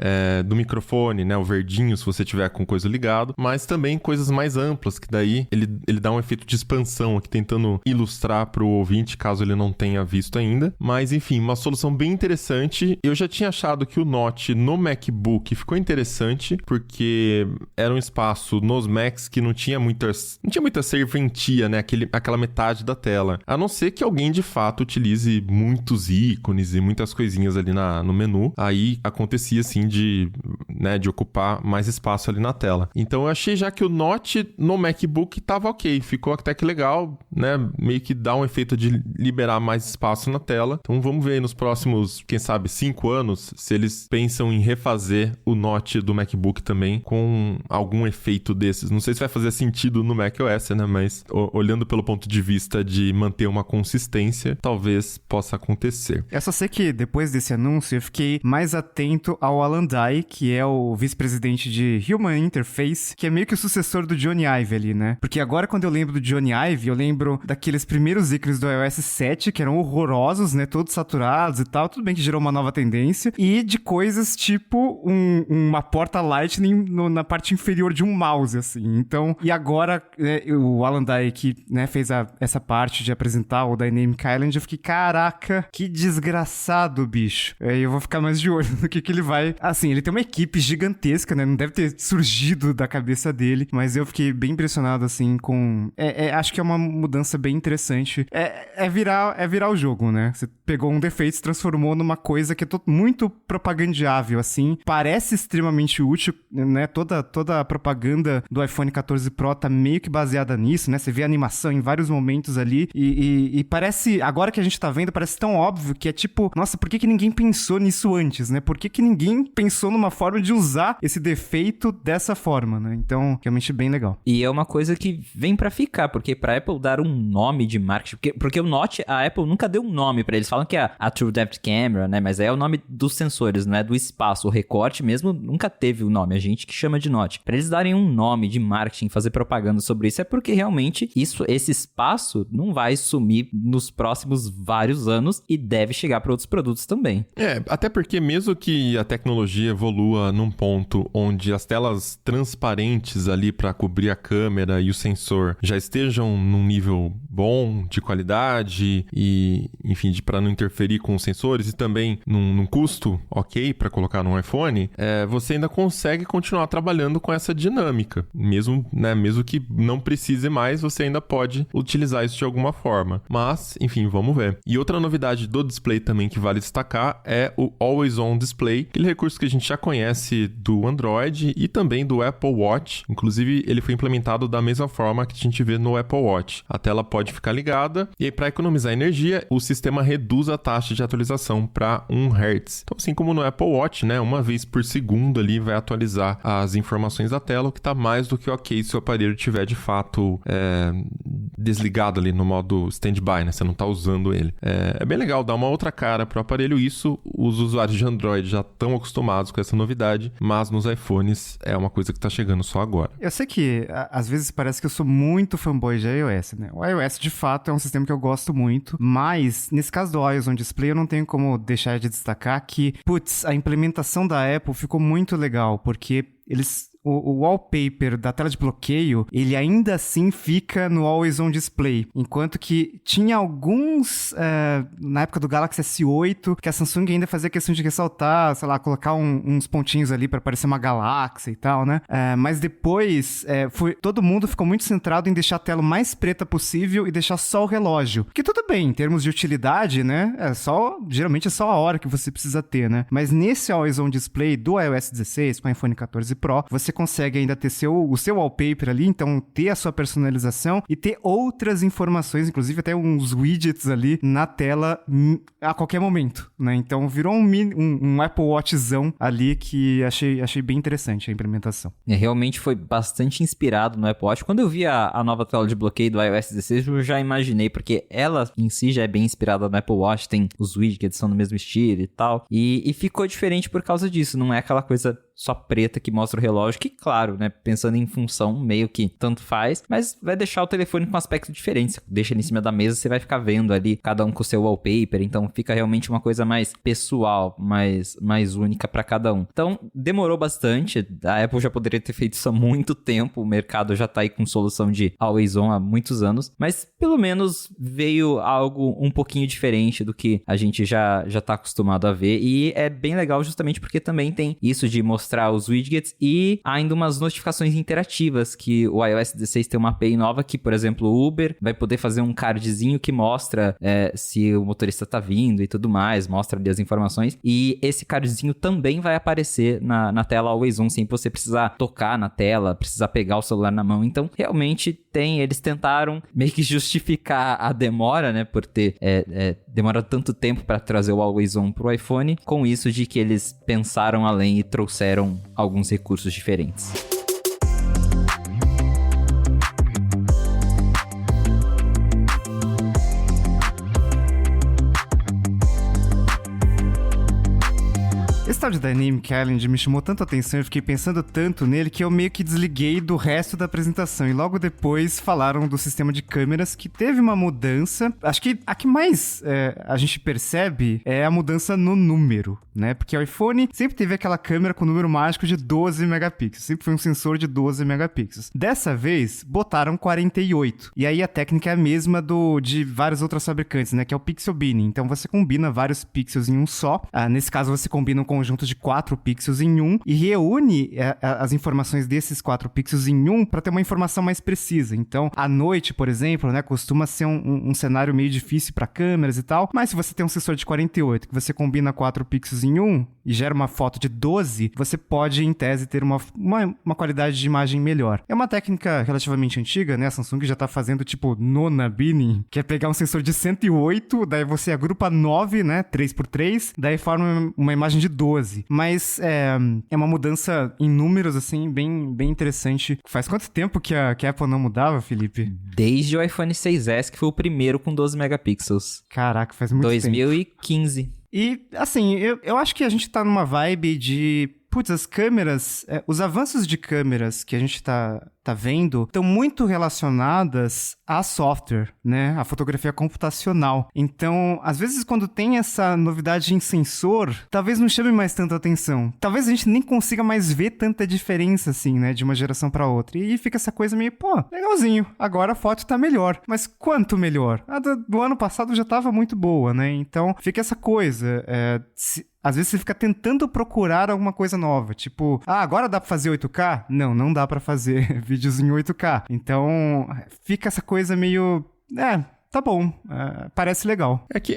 do microfone, né? O verdinho, se você tiver com coisa ligado, mas também coisas mais amplas, que daí ele dá um efeito de expansão aqui, tentando ilustrar pro ouvinte, caso ele não tenha visto ainda. Mas, enfim, uma solução bem interessante. Eu já tinha achado que o Note no MacBook ficou interessante, porque era um espaço nos Macs que não tinha muita serventia, né? Aquela metade da tela. A não ser que alguém, de fato, utilize muitos ícones e muitas coisinhas ali no menu. Aí acontecia, assim, de ocupar mais espaço ali na tela. Então, eu achei já que o Note no MacBook tava ok. Ficou até que legal, né? Meio que dá um efeito de liberar mais espaço na tela. Então, vamos ver aí nos próximos, quem sabe, 5 anos, se eles pensam em refazer o Note do MacBook também com algum efeito desses. Não sei se vai fazer sentido no macOS, né? Mas olhando pelo ponto de vista de manter uma consistência, talvez possa acontecer. Eu só sei que depois desse anúncio eu fiquei mais atento ao Alan Dye, que é o vice-presidente de Human Interface, que é meio que o sucessor do Johnny Ive ali, né? Porque agora quando eu lembro do Johnny Ive, eu lembro daqueles primeiros ícones do iOS 7, que eram horrorosos, né? Todos saturados e tal. Tudo bem que gerou uma nova tendência. E de coisas tipo uma porta Lightning na parte inferior de um mouse, assim. Então, e agora o Alan Dye que, né, fez essa parte de apresentar o Dynamic Island, eu fiquei, caraca, que desgraçado, bicho. Eu vou ficar mais de olho no que ele vai... Assim, ele tem uma equipe gigantesca, né? Não deve ter surgido da cabeça dele, mas eu fiquei bem impressionado, assim, com... acho que é uma mudança bem interessante. É virar o jogo, né? Você pegou um defeito e se transformou numa coisa que é muito propagandeável, assim. Parece extremamente útil, né? Toda a propaganda do iPhone 14 Pro tá meio que baseada nisso, né? Você vê a animação em vários momentos ali e parece... Agora que a gente tá vendo, parece tão óbvio que é tipo... Nossa, por que ninguém pensou nisso antes, né? Por que ninguém pensou numa forma de usar esse defeito dessa forma, né? Então, realmente bem legal. E é uma coisa que vem pra ficar, porque pra Apple dar um nome de marketing... Porque o Note, a Apple nunca deu um nome pra eles. Falam que é a True Depth Camera, né? Mas é o nome dos sensores, não é do espaço. O recorte mesmo nunca teve o nome. A gente que chama de Note. Pra eles darem um nome de marketing, fazer propaganda sobre isso, é porque realmente esse espaço não vai sumir nos próximos vários anos e deve chegar pra outros produtos também. Até porque mesmo que a tecnologia evolua num ponto onde as telas transparentes ali pra cobrir a câmera e o sensor já estejam num nível bom, de qualidade e, enfim, pra não interferir com os sensores e também num custo ok pra colocar no iPhone, você ainda consegue continuar trabalhando com essa dinâmica. Mesmo que não precise mais, você ainda pode utilizar isso de alguma forma. Mas, enfim, vamos ver. E outra novidade do display também que vale destacar é o Always On Display, aquele recurso que a gente já conhece do Android e também do Apple Watch. Inclusive, ele foi implementado da mesma forma que a gente vê no Apple Watch. A tela pode ficar ligada e aí, para economizar energia, o sistema reduz a taxa de atualização para 1 Hz. Então, assim como no Apple Watch, né, uma vez por segundo ali vai atualizar as informações da tela, o que está mais do que ok se o aparelho estiver de fato desligado ali no modo standby, né? Você não está usando ele. É bem legal, dá uma outra cara pro aparelho. Isso, os usuários de Android já estão acostumados com essa novidade, mas nos iPhones é uma coisa que está chegando só agora. Eu sei que às vezes parece que eu sou muito fanboy de iOS, né? O iOS de fato é um sistema que eu gosto muito, mas nesse caso do Always On Display eu não tenho como deixar de destacar que, a implementação da Apple ficou muito legal, porque eles o wallpaper da tela de bloqueio, ele ainda assim fica no Always On Display. Enquanto que tinha alguns, na época do Galaxy S8, que a Samsung ainda fazia questão de ressaltar, sei lá, colocar uns pontinhos ali pra parecer uma galáxia e tal, né? Mas depois, todo mundo ficou muito centrado em deixar a tela o mais preta possível e deixar só o relógio. Que tudo bem, em termos de utilidade, né? Geralmente é só a hora que você precisa ter, né? Mas nesse Always On Display do iOS 16 com o iPhone 14 Pro, você consegue ainda ter o seu wallpaper ali, então ter a sua personalização e ter outras informações, inclusive até uns widgets ali na tela a qualquer momento, né? Então virou um Apple Watchzão ali que achei bem interessante a implementação. Realmente foi bastante inspirado no Apple Watch. Quando eu vi a nova tela de bloqueio do iOS 16, eu já imaginei, porque ela em si já é bem inspirada no Apple Watch, tem os widgets são no mesmo estilo e tal, e ficou diferente por causa disso, não é aquela coisa só preta que mostra o relógio, que claro, né, pensando em função, meio que tanto faz, mas vai deixar o telefone com um aspecto diferente. Você deixa ele em cima da mesa, você vai ficar vendo ali, cada um com o seu wallpaper, então fica realmente uma coisa mais pessoal, mais única para cada um. Então, demorou bastante, a Apple já poderia ter feito isso há muito tempo, o mercado já tá aí com solução de Always On há muitos anos, mas pelo menos veio algo um pouquinho diferente do que a gente já tá acostumado a ver, e é bem legal justamente porque também tem isso de mostrar os widgets e ainda umas notificações interativas, que o iOS 16 tem uma API nova que, por exemplo, o Uber vai poder fazer um cardzinho que mostra se o motorista tá vindo e tudo mais, mostra ali as informações, e esse cardzinho também vai aparecer na tela Always On, sem você precisar tocar na tela, precisar pegar o celular na mão. Então, realmente eles tentaram meio que justificar a demora, né, por ter demorado tanto tempo para trazer o Always On pro iPhone, com isso de que eles pensaram além e trouxeram alguns recursos diferentes. Esse tal de Dynamic Island me chamou tanto a atenção, eu fiquei pensando tanto nele que eu meio que desliguei do resto da apresentação. E logo depois falaram do sistema de câmeras, que teve uma mudança. Acho que a que mais a gente percebe é a mudança no número, né? Porque o iPhone sempre teve aquela câmera com número mágico de 12 megapixels. Sempre foi um sensor de 12 megapixels. Dessa vez, botaram 48. E aí a técnica é a mesma de vários outros fabricantes, né? Que é o Pixel Binning. Então você combina vários pixels em um só. Nesse caso, você combina um conjunto de 4 pixels em um e reúne as informações desses 4 pixels em um para ter uma informação mais precisa. Então, à noite, por exemplo, né, costuma ser um cenário meio difícil para câmeras e tal, mas se você tem um sensor de 48 que você combina 4 pixels em um e gera uma foto de 12, você pode, em tese, ter uma qualidade de imagem melhor. É uma técnica relativamente antiga, né? A Samsung já tá fazendo tipo nona binning, que é pegar um sensor de 108, daí você agrupa 9, né, 3x3, daí forma uma imagem de 12. Mas é uma mudança em números, assim, bem interessante. Faz quanto tempo que a Apple não mudava, Felipe? Desde o iPhone 6S, que foi o primeiro com 12 megapixels. Caraca, faz muito 2015. tempo. E, assim, eu acho que a gente tá numa vibe de... Putz, as câmeras, os avanços de câmeras que a gente tá vendo estão muito relacionadas a software, né? A fotografia computacional. Então, às vezes, quando tem essa novidade em sensor, talvez não chame mais tanta atenção. Talvez a gente nem consiga mais ver tanta diferença, assim, né? De uma geração pra outra. E aí fica essa coisa meio, legalzinho. Agora a foto tá melhor. Mas quanto melhor? A do ano passado já tava muito boa, né? Então, fica essa coisa. Às vezes você fica tentando procurar alguma coisa nova. Tipo, agora dá pra fazer 8K? Não dá pra fazer vídeos em 8K. Então, fica essa coisa meio... tá bom, parece legal. É que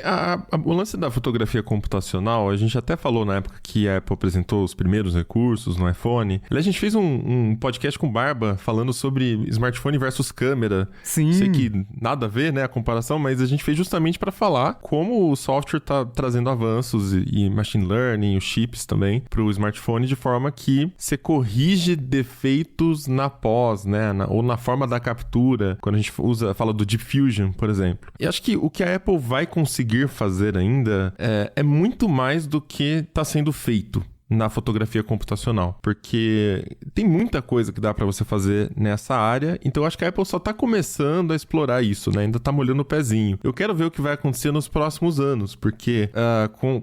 o lance da fotografia computacional, a gente até falou na época que a Apple apresentou os primeiros recursos no iPhone. A gente fez um podcast com Barba falando sobre smartphone versus câmera. Sim. Sei que nada a ver, né, a comparação, mas a gente fez justamente para falar como o software tá trazendo avanços e machine learning, os chips também, pro smartphone, de forma que você corrige defeitos na pós, né, ou na forma da captura, quando a gente fala do Deep Fusion, por exemplo. E acho que o que a Apple vai conseguir fazer ainda é muito mais do que está sendo feito. na fotografia computacional, porque tem muita coisa que dá para você fazer nessa área, então eu acho que a Apple só tá começando a explorar isso, né? Ainda tá molhando o pezinho. Eu quero ver o que vai acontecer nos próximos anos, porque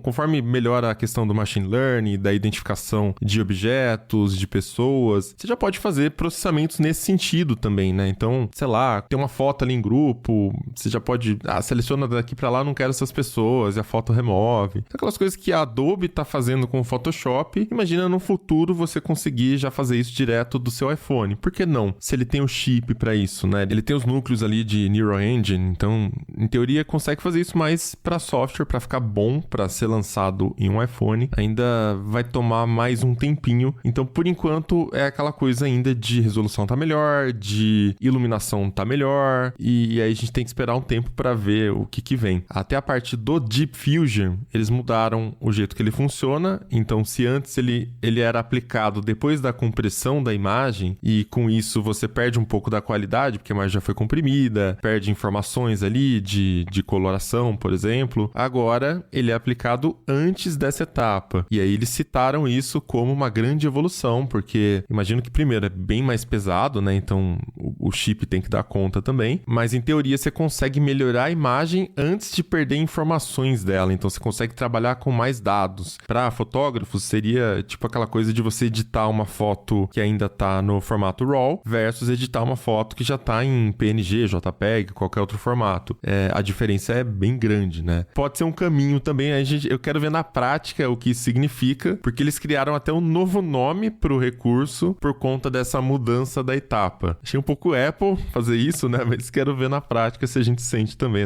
conforme melhora a questão do machine learning, da identificação de objetos, de pessoas, você já pode fazer processamentos nesse sentido também, né? Então, sei lá, tem uma foto ali em grupo, você já pode, seleciona daqui pra lá, não quero essas pessoas, e a foto remove. Aquelas coisas que a Adobe tá fazendo com o Photoshop, imagina no futuro você conseguir já fazer isso direto do seu iPhone. Por que não? Se ele tem o chip pra isso, né? Ele tem os núcleos ali de Neural Engine, então, em teoria, consegue fazer isso, mas pra software, pra ficar bom, pra ser lançado em um iPhone, ainda vai tomar mais um tempinho. Então, por enquanto, é aquela coisa ainda de resolução tá melhor, de iluminação tá melhor, e aí a gente tem que esperar um tempo pra ver o que vem. Até a parte do Deep Fusion, eles mudaram o jeito que ele funciona, então se antes ele era aplicado depois da compressão da imagem, e com isso você perde um pouco da qualidade, porque a imagem já foi comprimida, perde informações ali de coloração, por exemplo, agora ele é aplicado antes dessa etapa. E aí eles citaram isso como uma grande evolução, porque imagino que primeiro é bem mais pesado, né? Então o chip tem que dar conta também, mas em teoria você consegue melhorar a imagem antes de perder informações dela, então você consegue trabalhar com mais dados. Para fotógrafos seria tipo aquela coisa de você editar uma foto que ainda tá no formato RAW versus editar uma foto que já tá em PNG, JPEG, qualquer outro formato. A diferença é bem grande, né? Pode ser um caminho também, eu quero ver na prática o que isso significa, porque eles criaram até um novo nome pro recurso por conta dessa mudança da etapa. Achei um pouco Apple fazer isso, né? Mas quero ver na prática se a gente sente também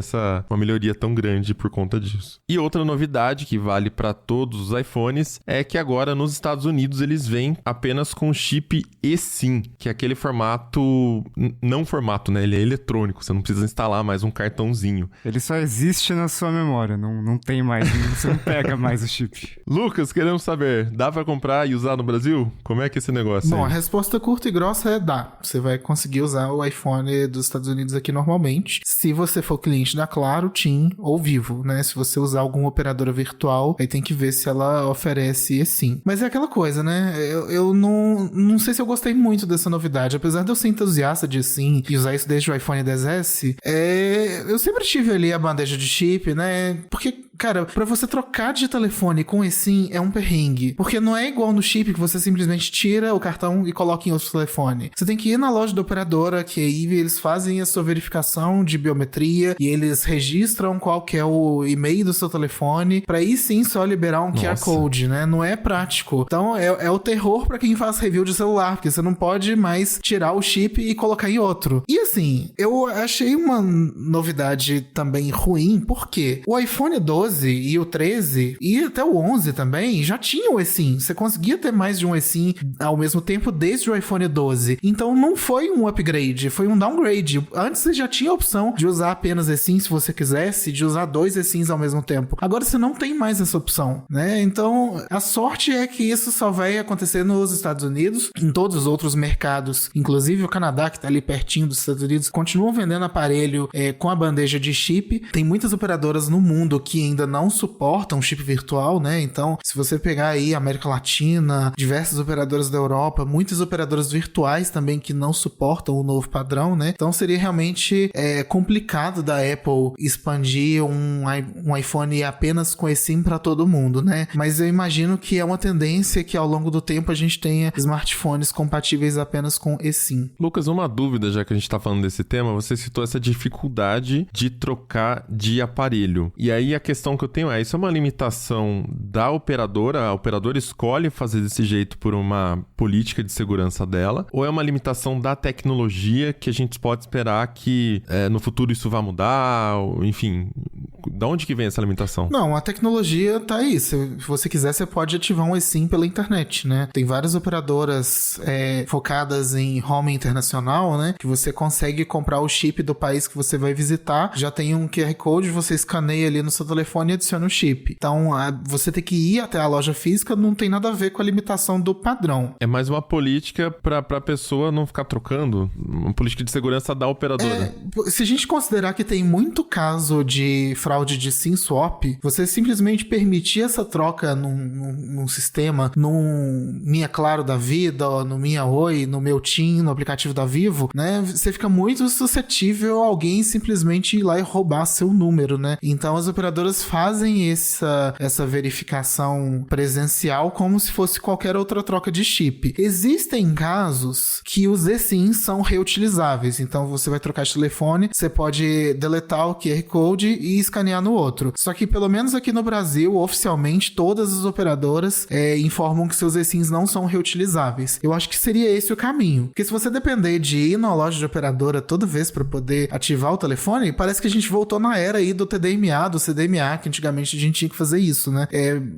uma melhoria tão grande por conta disso. E outra novidade que vale para todos os iPhones é que agora nos Estados Unidos eles vêm apenas com o chip eSIM, que é aquele formato, não formato, né? Ele é eletrônico, você não precisa instalar mais um cartãozinho. Ele só existe na sua memória, não tem mais, você não pega mais o chip. Lucas, queremos saber, dá pra comprar e usar no Brasil? Como é que é esse negócio? Bom, aí? A resposta curta e grossa é dá. Você vai conseguir usar o iPhone dos Estados Unidos aqui normalmente. Se você for cliente da Claro, TIM ou Vivo, né? Se você usar alguma operadora virtual, aí tem que ver se ela oferece sim. Mas é aquela coisa, né? Eu não sei se eu gostei muito dessa novidade. Apesar de eu ser entusiasta de sim e usar isso desde o iPhone XS, eu sempre tive ali a bandeja de chip, né? Porque, cara, pra você trocar de telefone com eSIM é um perrengue. Porque não é igual no chip que você simplesmente tira o cartão e coloca em outro telefone. Você tem que ir na loja da operadora, que aí eles fazem a sua verificação de biometria e eles registram qual que é o e-mail do seu telefone, pra aí sim só liberar um QR Code, né? Não é prático. Então é o terror pra quem faz review de celular, porque você não pode mais tirar o chip e colocar em outro. E assim, eu achei uma novidade também ruim, porque o iPhone 12 e o 13 e até o 11 também já tinham o eSIM. Você conseguia ter mais de um eSIM ao mesmo tempo desde o iPhone 12. Então não foi um upgrade, foi um downgrade. Antes você já tinha a opção de usar apenas eSIM se você quisesse, de usar 2 eSIMs ao mesmo tempo. Agora você não tem mais essa opção, né? Então a sorte é que isso só vai acontecer nos Estados Unidos, em todos os outros mercados, inclusive o Canadá, que tá ali pertinho dos Estados Unidos, continuam vendendo aparelho com a bandeja de chip. Tem muitas operadoras no mundo que ainda não suportam chip virtual, né? Então, se você pegar aí América Latina, diversas operadoras da Europa, muitas operadoras virtuais também que não suportam o novo padrão, né? Então, seria realmente complicado da Apple expandir um iPhone apenas com eSIM para todo mundo, né? Mas eu imagino que é uma tendência que ao longo do tempo a gente tenha smartphones compatíveis apenas com eSIM. Lucas, uma dúvida, já que a gente tá falando desse tema, você citou essa dificuldade de trocar de aparelho. E aí a questão que eu tenho isso é uma limitação da operadora? A operadora escolhe fazer desse jeito por uma política de segurança dela? Ou é uma limitação da tecnologia que a gente pode esperar que no futuro isso vá mudar? Enfim, da onde que vem essa limitação? Não, a tecnologia tá aí. Se você quiser, você pode ativar um eSIM pela internet, né? Tem várias operadoras focadas em home internacional, né? Que você consegue comprar o chip do país que você vai visitar. Já tem um QR Code, você escaneia ali no seu telefone e adiciona o chip. Então, você ter que ir até a loja física não tem nada a ver com a limitação do padrão. É mais uma política pra pessoa não ficar trocando? Uma política de segurança da operadora? Se a gente considerar que tem muito caso de fraude iCloud de SIM swap, você simplesmente permitir essa troca num sistema, num Minha Claro da vida, ou no Minha Oi, no meu TIM, no aplicativo da Vivo, né? Você fica muito suscetível a alguém simplesmente ir lá e roubar seu número, né? Então as operadoras fazem essa verificação presencial como se fosse qualquer outra troca de chip. Existem casos que os eSIMs são reutilizáveis, então você vai trocar de telefone, você pode deletar o QR Code e escanear no outro. Só que pelo menos aqui no Brasil, oficialmente, todas as operadoras informam que seus eSIMs não são reutilizáveis. Eu acho que seria esse o caminho. Porque se você depender de ir na loja de operadora toda vez para poder ativar o telefone, parece que a gente voltou na era aí do TDMA, do CDMA, que antigamente a gente tinha que fazer isso, né?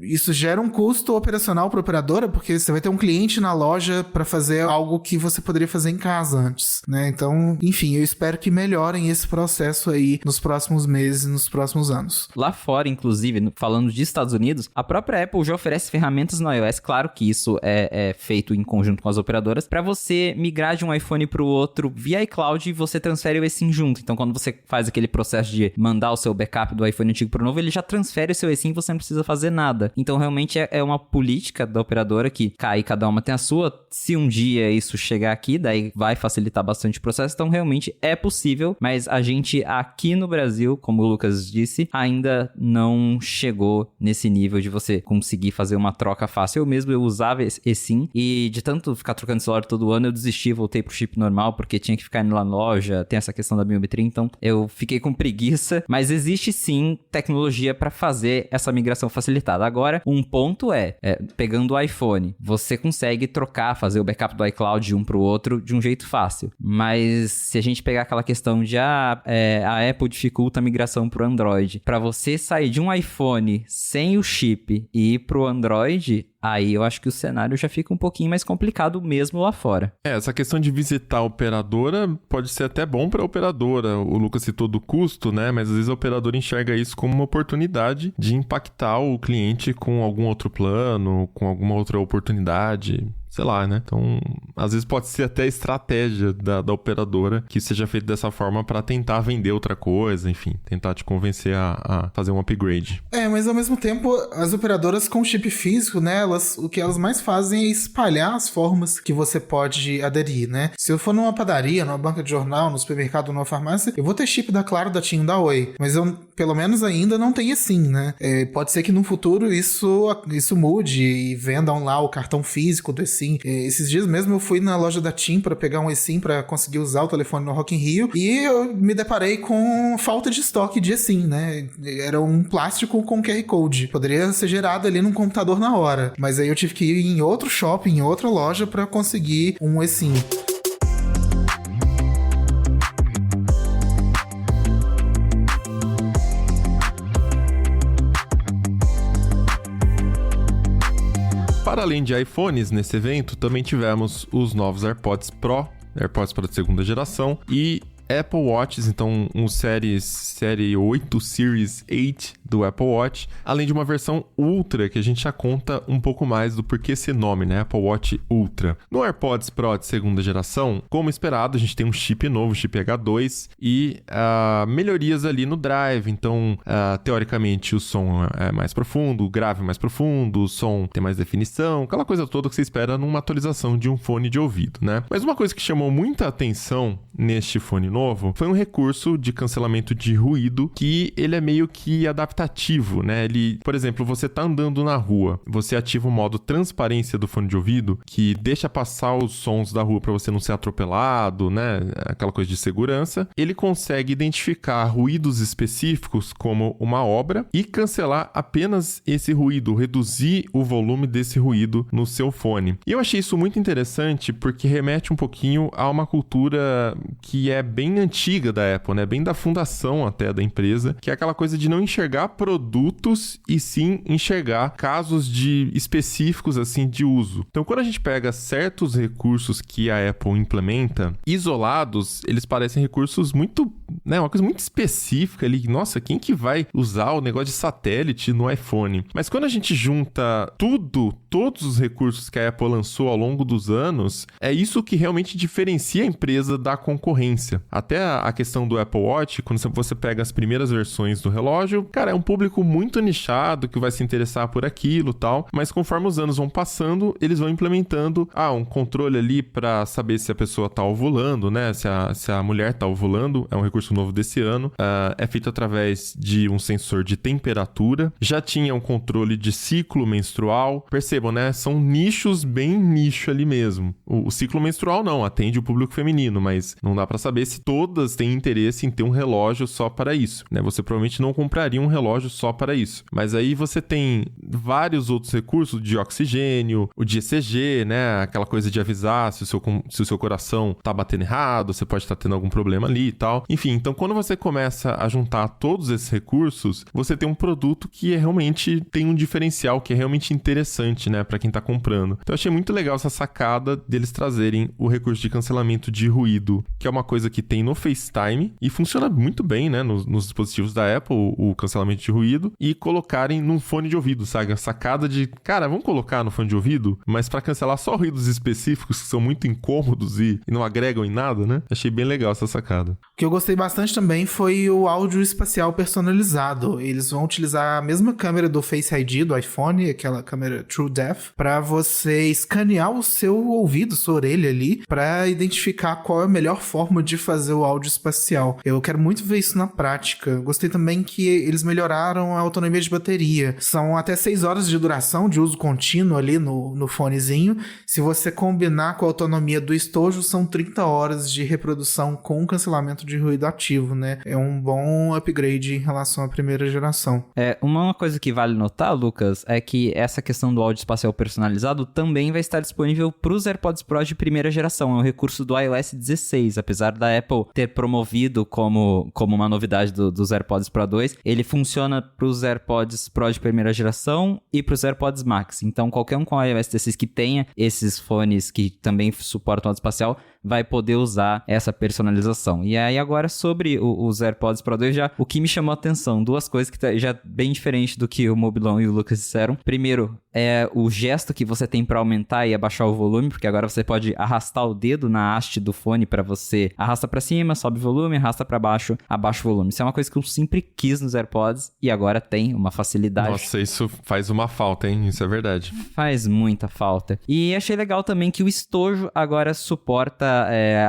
Isso gera um custo operacional para operadora, porque você vai ter um cliente na loja para fazer algo que você poderia fazer em casa antes, né? Então, enfim, eu espero que melhorem esse processo aí nos próximos meses, nos próximos anos. Lá fora, inclusive, falando de Estados Unidos, a própria Apple já oferece ferramentas no iOS, claro que isso é feito em conjunto com as operadoras, para você migrar de um iPhone para o outro via iCloud e você transfere o eSIM junto. Então, quando você faz aquele processo de mandar o seu backup do iPhone antigo para o novo, ele já transfere o seu eSIM e você não precisa fazer nada. Então, realmente é uma política da operadora que cada uma tem a sua. Se um dia isso chegar aqui, daí vai facilitar bastante o processo. Então, realmente é possível, mas a gente aqui no Brasil, como o Lucas disse, ainda não chegou nesse nível de você conseguir fazer uma troca fácil. Eu usava eSIM e de tanto ficar trocando celular todo ano, eu desisti, voltei pro chip normal, porque tinha que ficar indo lá na loja, tem essa questão da biometria, então eu fiquei com preguiça, mas existe sim tecnologia para fazer essa migração facilitada. Agora, um ponto pegando o iPhone, você consegue trocar, fazer o backup do iCloud de um pro outro de um jeito fácil, mas se a gente pegar aquela questão de a Apple dificulta a migração pro Android, para você sair de um iPhone sem o chip e ir pro Android, aí eu acho que o cenário já fica um pouquinho mais complicado mesmo lá fora. Essa questão de visitar a operadora pode ser até bom para a operadora. O Lucas citou do custo, né? Mas às vezes a operadora enxerga isso como uma oportunidade de impactar o cliente com algum outro plano, com alguma outra oportunidade. Sei lá, né? Então, às vezes pode ser até estratégia da operadora que seja feito dessa forma para tentar vender outra coisa, enfim, tentar te convencer a fazer um upgrade. Mas ao mesmo tempo, as operadoras com chip físico, né, o que elas mais fazem é espalhar as formas que você pode aderir, né? Se eu for numa padaria, numa banca de jornal, no supermercado, numa farmácia, eu vou ter chip da Claro, da TIM, da Oi, mas eu, pelo menos ainda não tenho eSIM, né? Pode ser que no futuro isso mude e vendam lá o cartão físico do eSIM. Esses dias mesmo eu fui na loja da TIM para pegar um eSIM para conseguir usar o telefone no Rock in Rio e eu me deparei com falta de estoque de eSIM, né? Era um plástico com QR Code. Poderia ser gerado ali num computador na hora, mas aí eu tive que ir em outro shopping, em outra loja para conseguir um eSIM. Para além de iPhones, nesse evento também tivemos os novos AirPods Pro, AirPods Pro de segunda geração e Apple Watches, então série 8, Series 8 do Apple Watch, além de uma versão Ultra, que a gente já conta um pouco mais do porquê esse nome, né? Apple Watch Ultra. No AirPods Pro de segunda geração, como esperado, a gente tem um chip novo, chip H2, e melhorias ali no drive, então, teoricamente, o som é mais profundo, o grave mais profundo, o som tem mais definição, aquela coisa toda que você espera numa atualização de um fone de ouvido, né? Mas uma coisa que chamou muita atenção neste fone novo foi um recurso de cancelamento de ruído que ele é meio que adaptativo, né? Ele, por exemplo, você tá andando na rua, você ativa o modo transparência do fone de ouvido, que deixa passar os sons da rua para você não ser atropelado, né? Aquela coisa de segurança. Ele consegue identificar ruídos específicos como uma obra e cancelar apenas esse ruído, reduzir o volume desse ruído no seu fone. E eu achei isso muito interessante porque remete um pouquinho a uma cultura que é bem antiga da Apple, né? Bem da fundação até da empresa, que é aquela coisa de não enxergar produtos e sim enxergar casos específicos assim de uso. Então, quando a gente pega certos recursos que a Apple implementa, isolados, eles parecem recursos muito, né? Uma coisa muito específica ali. Nossa, quem que vai usar o negócio de satélite no iPhone? Mas quando a gente junta tudo todos os recursos que a Apple lançou ao longo dos anos, é isso que realmente diferencia a empresa da concorrência. Até a questão do Apple Watch, quando você pega as primeiras versões do relógio, cara, é um público muito nichado que vai se interessar por aquilo e tal, mas conforme os anos vão passando, eles vão implementando um controle ali para saber se a pessoa tá ovulando, né? Se a mulher tá ovulando, é um recurso novo desse ano. É feito através de um sensor de temperatura. Já tinha um controle de ciclo menstrual. Percebam, né? São nichos bem nicho ali mesmo. O ciclo menstrual não, atende o público feminino, mas não dá para saber se todas têm interesse em ter um relógio só para isso, né? Você provavelmente não compraria um relógio só para isso. Mas aí você tem vários outros recursos de oxigênio, o de ECG, né? Aquela coisa de avisar se o seu coração tá batendo errado, você pode estar tendo algum problema ali e tal. Enfim, então quando você começa a juntar todos esses recursos, você tem um produto que realmente tem um diferencial, que é realmente interessante, né? Para quem tá comprando. Então eu achei muito legal essa sacada deles trazerem o recurso de cancelamento de ruído, que é uma coisa que tem no FaceTime e funciona muito bem, né? Nos dispositivos da Apple, o cancelamento de ruído, e colocarem num fone de ouvido, sabe? A sacada de, cara, vamos colocar no fone de ouvido, mas para cancelar só ruídos específicos que são muito incômodos e não agregam em nada, né? Achei bem legal essa sacada. O que eu gostei bastante também foi o áudio espacial personalizado. Eles vão utilizar a mesma câmera do Face ID do iPhone, aquela câmera TrueDepth, para você escanear o seu ouvido, sua orelha ali, para identificar qual é a melhor forma de fazer o áudio espacial. Eu quero muito ver isso na prática. Gostei também que eles melhoraram a autonomia de bateria. São até 6 horas de duração de uso contínuo ali no fonezinho. Se você combinar com a autonomia do estojo, são 30 horas de reprodução com cancelamento de ruído ativo, né? É um bom upgrade em relação à primeira geração. Uma coisa que vale notar, Lucas, é que essa questão do áudio espacial personalizado também vai estar disponível para os AirPods Pro de primeira geração. É um recurso do iOS 16, apesar da Apple ter promovido como uma novidade dos AirPods Pro 2, ele funciona para os AirPods Pro de primeira geração e para os AirPods Max. Então, qualquer um com iOS 16 que tenha esses fones que também suportam áudio espacial vai poder usar essa personalização. E aí agora sobre os AirPods Pro 2, já o que me chamou a atenção, duas coisas que tá já bem diferente do que o Mobilon e o Lucas disseram. Primeiro, é o gesto que você tem para aumentar e abaixar o volume, porque agora você pode arrastar o dedo na haste do fone para você arrasta para cima, sobe o volume, arrasta para baixo, abaixa o volume. Isso é uma coisa que eu sempre quis nos AirPods e agora tem uma facilidade. Nossa, isso faz uma falta, hein? Isso é verdade. Faz muita falta. E achei legal também que o estojo agora suporta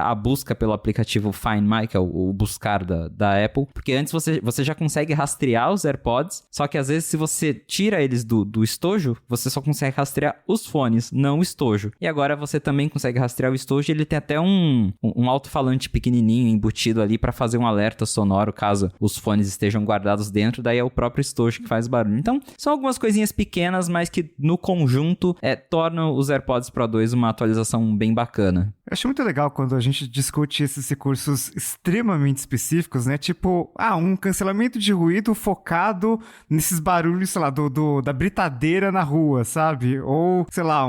a busca pelo aplicativo Find My, que é o buscar da Apple, porque antes você já consegue rastrear os AirPods, só que às vezes se você tira eles do estojo, você só consegue rastrear os fones, não o estojo. E agora você também consegue rastrear o estojo e ele tem até um alto-falante pequenininho embutido ali para fazer um alerta sonoro caso os fones estejam guardados dentro, daí é o próprio estojo que faz barulho. Então, são algumas coisinhas pequenas, mas que no conjunto tornam os AirPods Pro 2 uma atualização bem bacana. Eu achei muito legal quando a gente discute esses recursos extremamente específicos, né? Tipo, um cancelamento de ruído focado nesses barulhos, sei lá, da britadeira na rua, sabe? Ou, sei lá,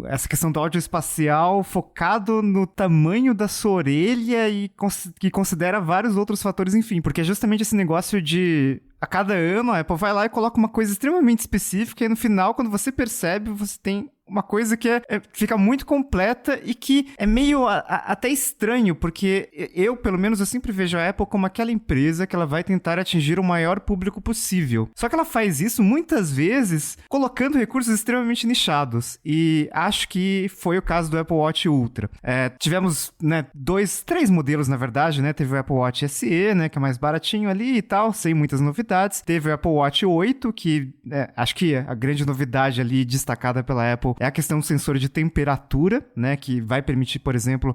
essa questão do áudio espacial focado no tamanho da sua orelha e que considera vários outros fatores, enfim. Porque é justamente esse negócio de... A cada ano, a Apple vai lá e coloca uma coisa extremamente específica e no final, quando você percebe, você tem uma coisa que fica muito completa e que é meio até estranho, porque eu, pelo menos, eu sempre vejo a Apple como aquela empresa que ela vai tentar atingir o maior público possível. Só que ela faz isso, muitas vezes, colocando recursos extremamente nichados. E acho que foi o caso do Apple Watch Ultra. Tivemos, né, 3 modelos, na verdade, né? Teve o Apple Watch SE, né, que é mais baratinho ali e tal, sem muitas novidades. Teve o Apple Watch 8, que acho que a grande novidade ali destacada pela Apple é a questão do sensor de temperatura, né, que vai permitir, por exemplo,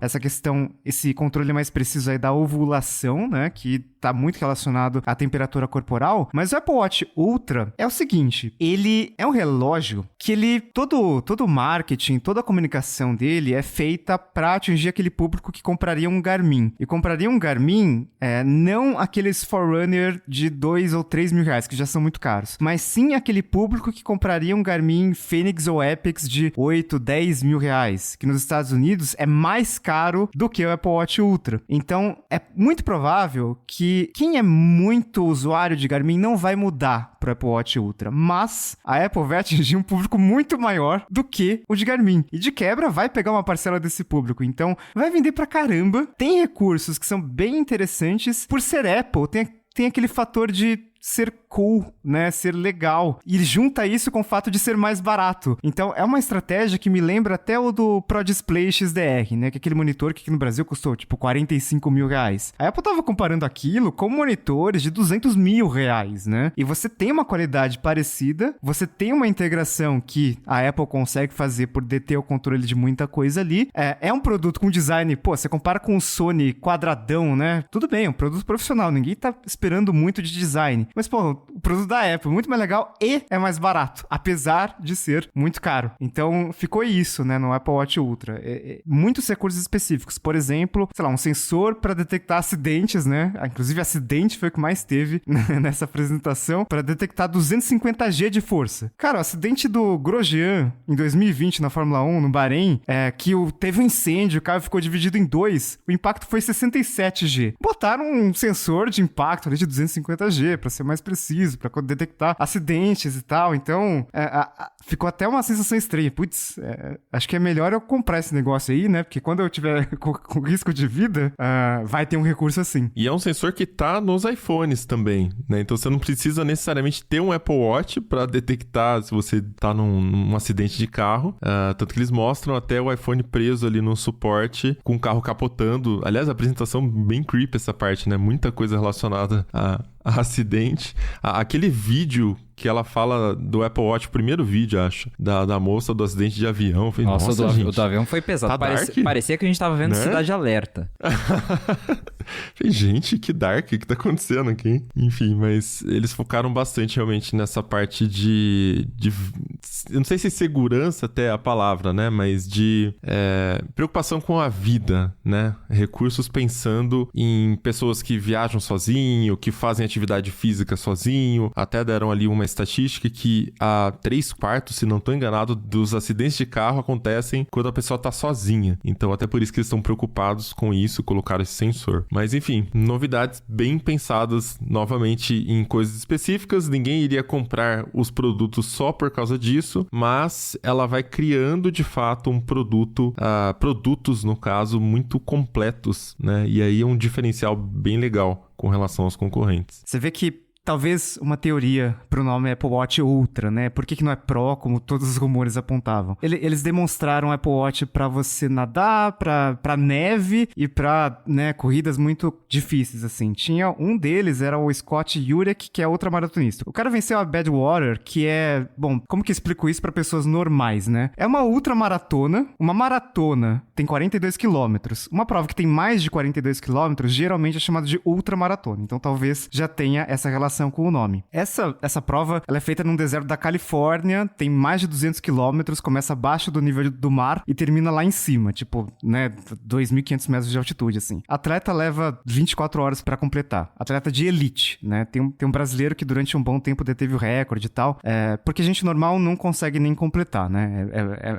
esse controle mais preciso aí da ovulação, né, que tá muito relacionado à temperatura corporal. Mas o Apple Watch Ultra é o seguinte, ele é um relógio que todo o marketing, toda a comunicação dele é feita para atingir aquele público que compraria um Garmin. E compraria um Garmin, não aqueles Forerunner de 2 ou 3 mil reais, que já são muito caros, mas sim aquele público que compraria um Garmin Fenix ou Epix de 8, 10 mil reais, que nos Estados Unidos é mais caro do que o Apple Watch Ultra. Então, é muito provável que que quem é muito usuário de Garmin não vai mudar pro Apple Watch Ultra, mas a Apple vai atingir um público muito maior do que o de Garmin. E de quebra vai pegar uma parcela desse público, então vai vender pra caramba. Tem recursos que são bem interessantes. Por ser Apple, tem aquele fator de ser cool, né? Ser legal. E junta isso com o fato de ser mais barato. Então, é uma estratégia que me lembra até o do Pro Display XDR, né? Que é aquele monitor que aqui no Brasil custou, tipo, 45 mil reais. A Apple tava comparando aquilo com monitores de 200 mil reais, né? E você tem uma qualidade parecida, você tem uma integração que a Apple consegue fazer por deter o controle de muita coisa ali. É um produto com design, pô, você compara com o Sony quadradão, né? Tudo bem, é um produto profissional, ninguém tá esperando muito de design. Mas, pô, o produto da Apple é muito mais legal e é mais barato, apesar de ser muito caro. Então, ficou isso, né, no Apple Watch Ultra. Muitos recursos específicos. Por exemplo, sei lá, um sensor para detectar acidentes, né? Inclusive, acidente foi o que mais teve nessa apresentação, para detectar 250G de força. Cara, o acidente do Grosjean, em 2020, na Fórmula 1, no Bahrein, que teve um incêndio, o carro ficou dividido em dois, o impacto foi 67G. Botaram um sensor de impacto ali de 250G, para ser mais preciso, para detectar acidentes e tal. Então, ficou até uma sensação estranha. Putz, acho que é melhor eu comprar esse negócio aí, né? Porque quando eu tiver com risco de vida, vai ter um recurso assim. E é um sensor que tá nos iPhones também, né? Então você não precisa necessariamente ter um Apple Watch para detectar se você tá num acidente de carro. Tanto que eles mostram até o iPhone preso ali no suporte, com o carro capotando. Aliás, a apresentação bem creepy essa parte, né? Muita coisa relacionada a acidente. Aquele vídeo que ela fala do Apple Watch, o primeiro vídeo, acho, da moça do acidente de avião. Falei, nossa, gente, o do avião foi pesado. Tá parecia que a gente tava vendo, né? Cidade Alerta. Falei, gente, que dark, o que tá acontecendo aqui? Enfim, mas eles focaram bastante realmente nessa parte de eu não sei se segurança até é a palavra, né? Mas de preocupação com a vida, né? Recursos pensando em pessoas que viajam sozinho, que fazem atividade física sozinho. Até deram ali uma estatística que a 3/4, se não tô enganado, dos acidentes de carro acontecem quando a pessoa tá sozinha. Então, até por isso que eles estão preocupados com isso, colocaram esse sensor. Mas, enfim, novidades bem pensadas, novamente, em coisas específicas. Ninguém iria comprar os produtos só por causa disso, mas ela vai criando, de fato, um produto, produtos, no caso, muito completos, né? E aí é um diferencial bem legal com relação aos concorrentes. Você vê que talvez uma teoria pro nome Apple Watch Ultra, né? Por que não é Pro, como todos os rumores apontavam? Eles demonstraram o Apple Watch pra você nadar, pra neve e pra, né, corridas muito difíceis, assim. Tinha um deles, era o Scott Jurek, que é ultramaratonista. O cara venceu a Badwater, que é... Bom, como que eu explico isso pra pessoas normais, né? É uma ultramaratona. Uma maratona tem 42 quilômetros. Uma prova que tem mais de 42 quilômetros, geralmente é chamada de ultramaratona. Então, talvez já tenha essa relação com o nome. Essa prova, ela é feita num deserto da Califórnia, tem mais de 200 quilômetros, começa abaixo do nível do mar e termina lá em cima, tipo, né, 2.500 metros de altitude, assim. Atleta leva 24 horas pra completar. Atleta de elite, né? Tem um brasileiro que durante um bom tempo deteve o recorde e tal, porque a gente normal não consegue nem completar, né?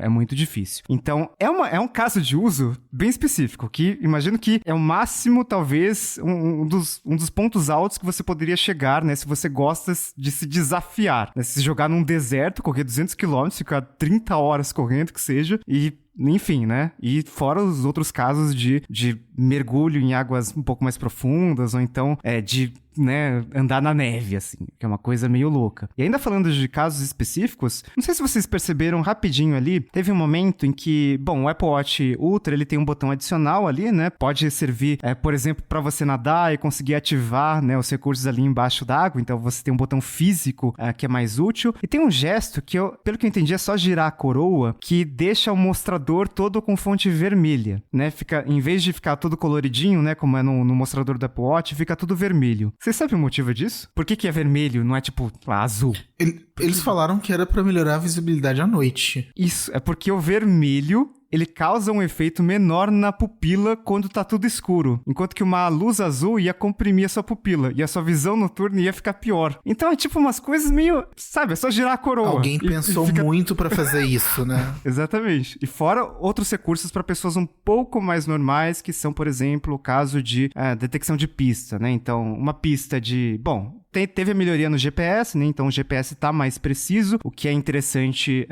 É muito difícil. Então, é um caso de uso bem específico, que imagino que é o máximo, talvez, um dos pontos altos que você poderia chegar, né, se você gosta de se desafiar, né, se jogar num deserto, correr 200 km, ficar 30 horas correndo, que seja, e enfim, né? E fora os outros casos de mergulho em águas um pouco mais profundas, ou então de, né, andar na neve, assim, que é uma coisa meio louca. E ainda falando de casos específicos, não sei se vocês perceberam rapidinho ali, teve um momento em que, bom, o Apple Watch Ultra, ele tem um botão adicional ali, né? Pode servir, por exemplo, para você nadar e conseguir ativar, né, os recursos ali embaixo d'água, então você tem um botão físico que é mais útil. E tem um gesto que, pelo que eu entendi, é só girar a coroa, que deixa o mostrador todo com fonte vermelha, né? Em vez de ficar todo coloridinho, né, como é no mostrador do Apple Watch, fica tudo vermelho. Você sabe o motivo disso? Por que é vermelho, não é tipo azul? Eles falaram que era pra melhorar a visibilidade à noite. Isso, é porque o vermelho ele causa um efeito menor na pupila quando tá tudo escuro, enquanto que uma luz azul ia comprimir a sua pupila e a sua visão noturna ia ficar pior. Então é tipo umas coisas meio, sabe, é só girar a coroa. Alguém pensou muito pra fazer isso, né? Exatamente. E fora outros recursos para pessoas um pouco mais normais, que são, por exemplo, o caso de detecção de pista, né? Então, uma pista de... Bom, teve a melhoria no GPS, né? Então o GPS tá mais preciso, o que é interessante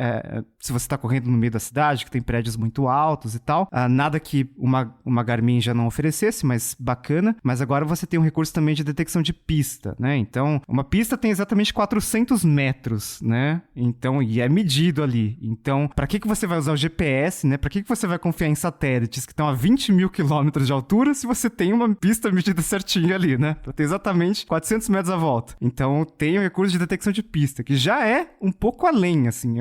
se você tá correndo no meio da cidade, que tem prédios muito altos e tal. Nada que uma Garmin já não oferecesse, mas bacana. Mas agora você tem um recurso também de detecção de pista, né? Então, uma pista tem exatamente 400 metros, né? Então, e é medido ali. Então, pra que você vai usar o GPS, né? Pra que você vai confiar em satélites que estão a 20 mil quilômetros de altura se você tem uma pista medida certinho ali, né? Pra ter exatamente 400 metros à volta. Então, tem o recurso de detecção de pista, que já é um pouco além, assim.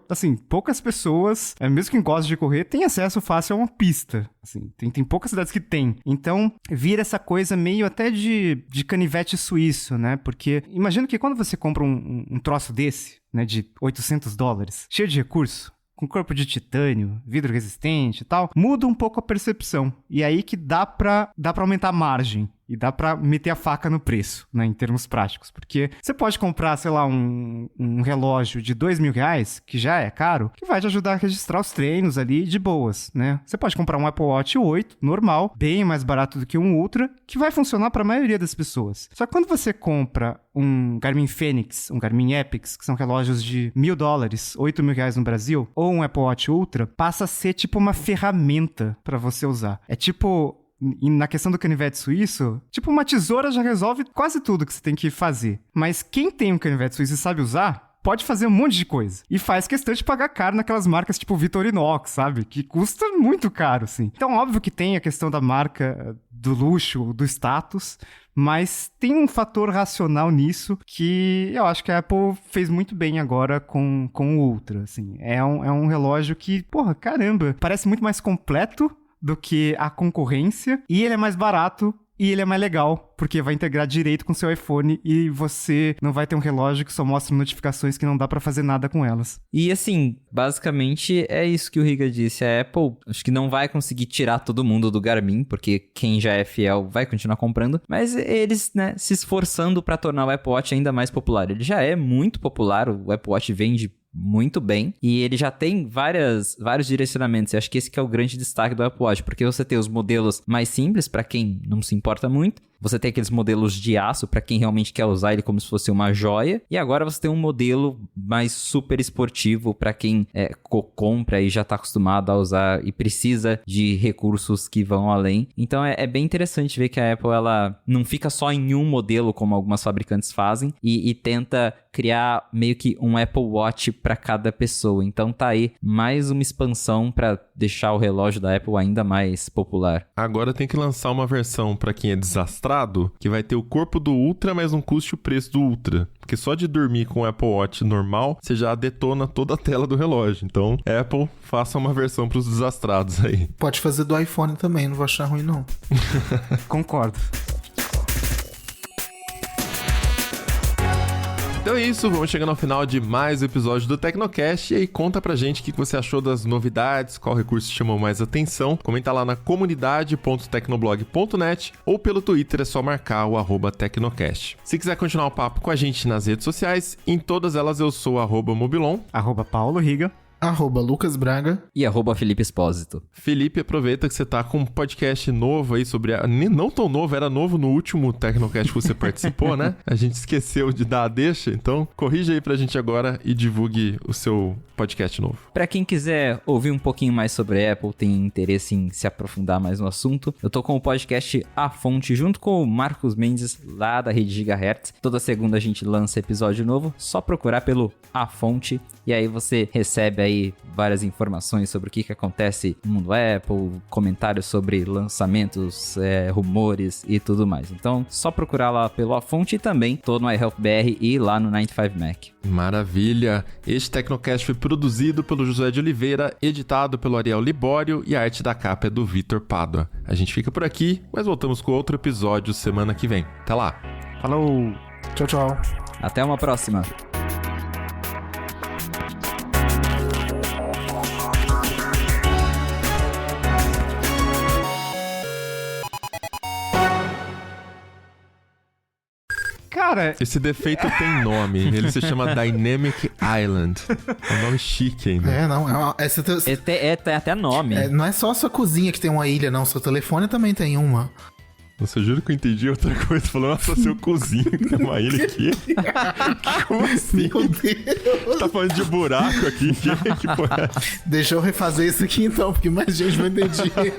Assim, poucas pessoas, mesmo quem gosta de correr, tem acesso fácil a uma pista. Assim, tem poucas cidades que tem. Então, vira essa coisa meio até de canivete suíço, né? Porque imagina que quando você compra um troço desse, né, de $800, cheio de recurso, com corpo de titânio, vidro resistente e tal, muda um pouco a percepção. E aí que dá pra aumentar a margem. E dá pra meter a faca no preço, né, em termos práticos. Porque você pode comprar, sei lá, um relógio de R$2.000, que já é caro, que vai te ajudar a registrar os treinos ali de boas, né? Você pode comprar um Apple Watch 8, normal, bem mais barato do que um Ultra, que vai funcionar pra maioria das pessoas. Só que quando você compra um Garmin Fenix, um Garmin Epix, que são relógios de $1.000, R$8.000 no Brasil, ou um Apple Watch Ultra, passa a ser tipo uma ferramenta pra você usar. É tipo... E na questão do canivete suíço, tipo, uma tesoura já resolve quase tudo que você tem que fazer. Mas quem tem um canivete suíço e sabe usar, pode fazer um monte de coisa. E faz questão de pagar caro naquelas marcas tipo Victorinox, sabe? Que custa muito caro, assim. Então, óbvio que tem a questão da marca, do luxo, do status, mas tem um fator racional nisso que eu acho que a Apple fez muito bem agora com o Ultra, assim. É um relógio que, porra, caramba, parece muito mais completo do que a concorrência, e ele é mais barato e ele é mais legal, porque vai integrar direito com o seu iPhone e você não vai ter um relógio que só mostra notificações que não dá pra fazer nada com elas. E assim, basicamente é isso que o Riga disse. A Apple acho que não vai conseguir tirar todo mundo do Garmin, porque quem já é fiel vai continuar comprando, mas eles, né, se esforçando pra tornar o Apple Watch ainda mais popular. Ele já é muito popular, o Apple Watch vende muito bem, e ele já tem vários direcionamentos. Eu acho que esse que é o grande destaque do Apple Watch, porque você tem os modelos mais simples para quem não se importa muito, você tem aqueles modelos de aço para quem realmente quer usar ele como se fosse uma joia, e agora você tem um modelo mais super esportivo para quem compra e já tá acostumado a usar e precisa de recursos que vão além. Então é bem interessante ver que a Apple ela não fica só em um modelo como algumas fabricantes fazem e tenta criar meio que um Apple Watch para cada pessoa. Então tá aí mais uma expansão para deixar o relógio da Apple ainda mais popular. Agora tem que lançar uma versão para quem é desastrado, que vai ter o corpo do Ultra, mas não custe o preço do Ultra. Porque só de dormir com o Apple Watch normal, você já detona toda a tela do relógio. Então, Apple, faça uma versão para os desastrados aí. Pode fazer do iPhone também, não vou achar ruim não. Concordo. Então é isso, vamos chegando ao final de mais um episódio do Tecnocast. E aí conta pra gente o que você achou das novidades, qual recurso chamou mais atenção. Comenta lá na comunidade.tecnoblog.net ou pelo Twitter, é só marcar o @Tecnocast. Se quiser continuar o papo com a gente nas redes sociais, em todas elas eu sou @Mobilon, @Paulo Riga, @Lucas Braga e @Felipe Espósito. Felipe, aproveita que você tá com um podcast novo aí sobre... Não tão novo, era novo no último Tecnocast que você participou, né? A gente esqueceu de dar a deixa, então corrija aí pra gente agora e divulgue o seu podcast novo. Pra quem quiser ouvir um pouquinho mais sobre a Apple, tem interesse em se aprofundar mais no assunto, eu tô com o podcast A Fonte, junto com o Marcos Mendes, lá da Rede Gigahertz. Toda segunda a gente lança episódio novo, só procurar pelo A Fonte, e aí você recebe aí várias informações sobre o que acontece no mundo Apple, comentários sobre lançamentos, rumores e tudo mais. Então, só procurar lá pelo A Fonte, e também tô no iHelpBR e lá no 95Mac. Maravilha! Este Tecnocast foi produzido pelo Josué de Oliveira, editado pelo Ariel Libório e a arte da capa é do Vitor Pádua. A gente fica por aqui, mas voltamos com outro episódio semana que vem. Até lá! Falou! Tchau, tchau. Até uma próxima! Cara... Esse defeito tem nome. Ele se chama Dynamic Island. É um nome chique ainda. Não. Tem até nome. Não é só a sua cozinha que tem uma ilha, não. Seu telefone também tem uma. Nossa, eu juro que eu entendi outra coisa. Falou, nossa, seu cozinho tem uma ilha aqui. Como assim? Meu Deus. Tá falando de buraco aqui? Que porra é essa? Deixa eu refazer isso aqui então, porque mais gente vai entender.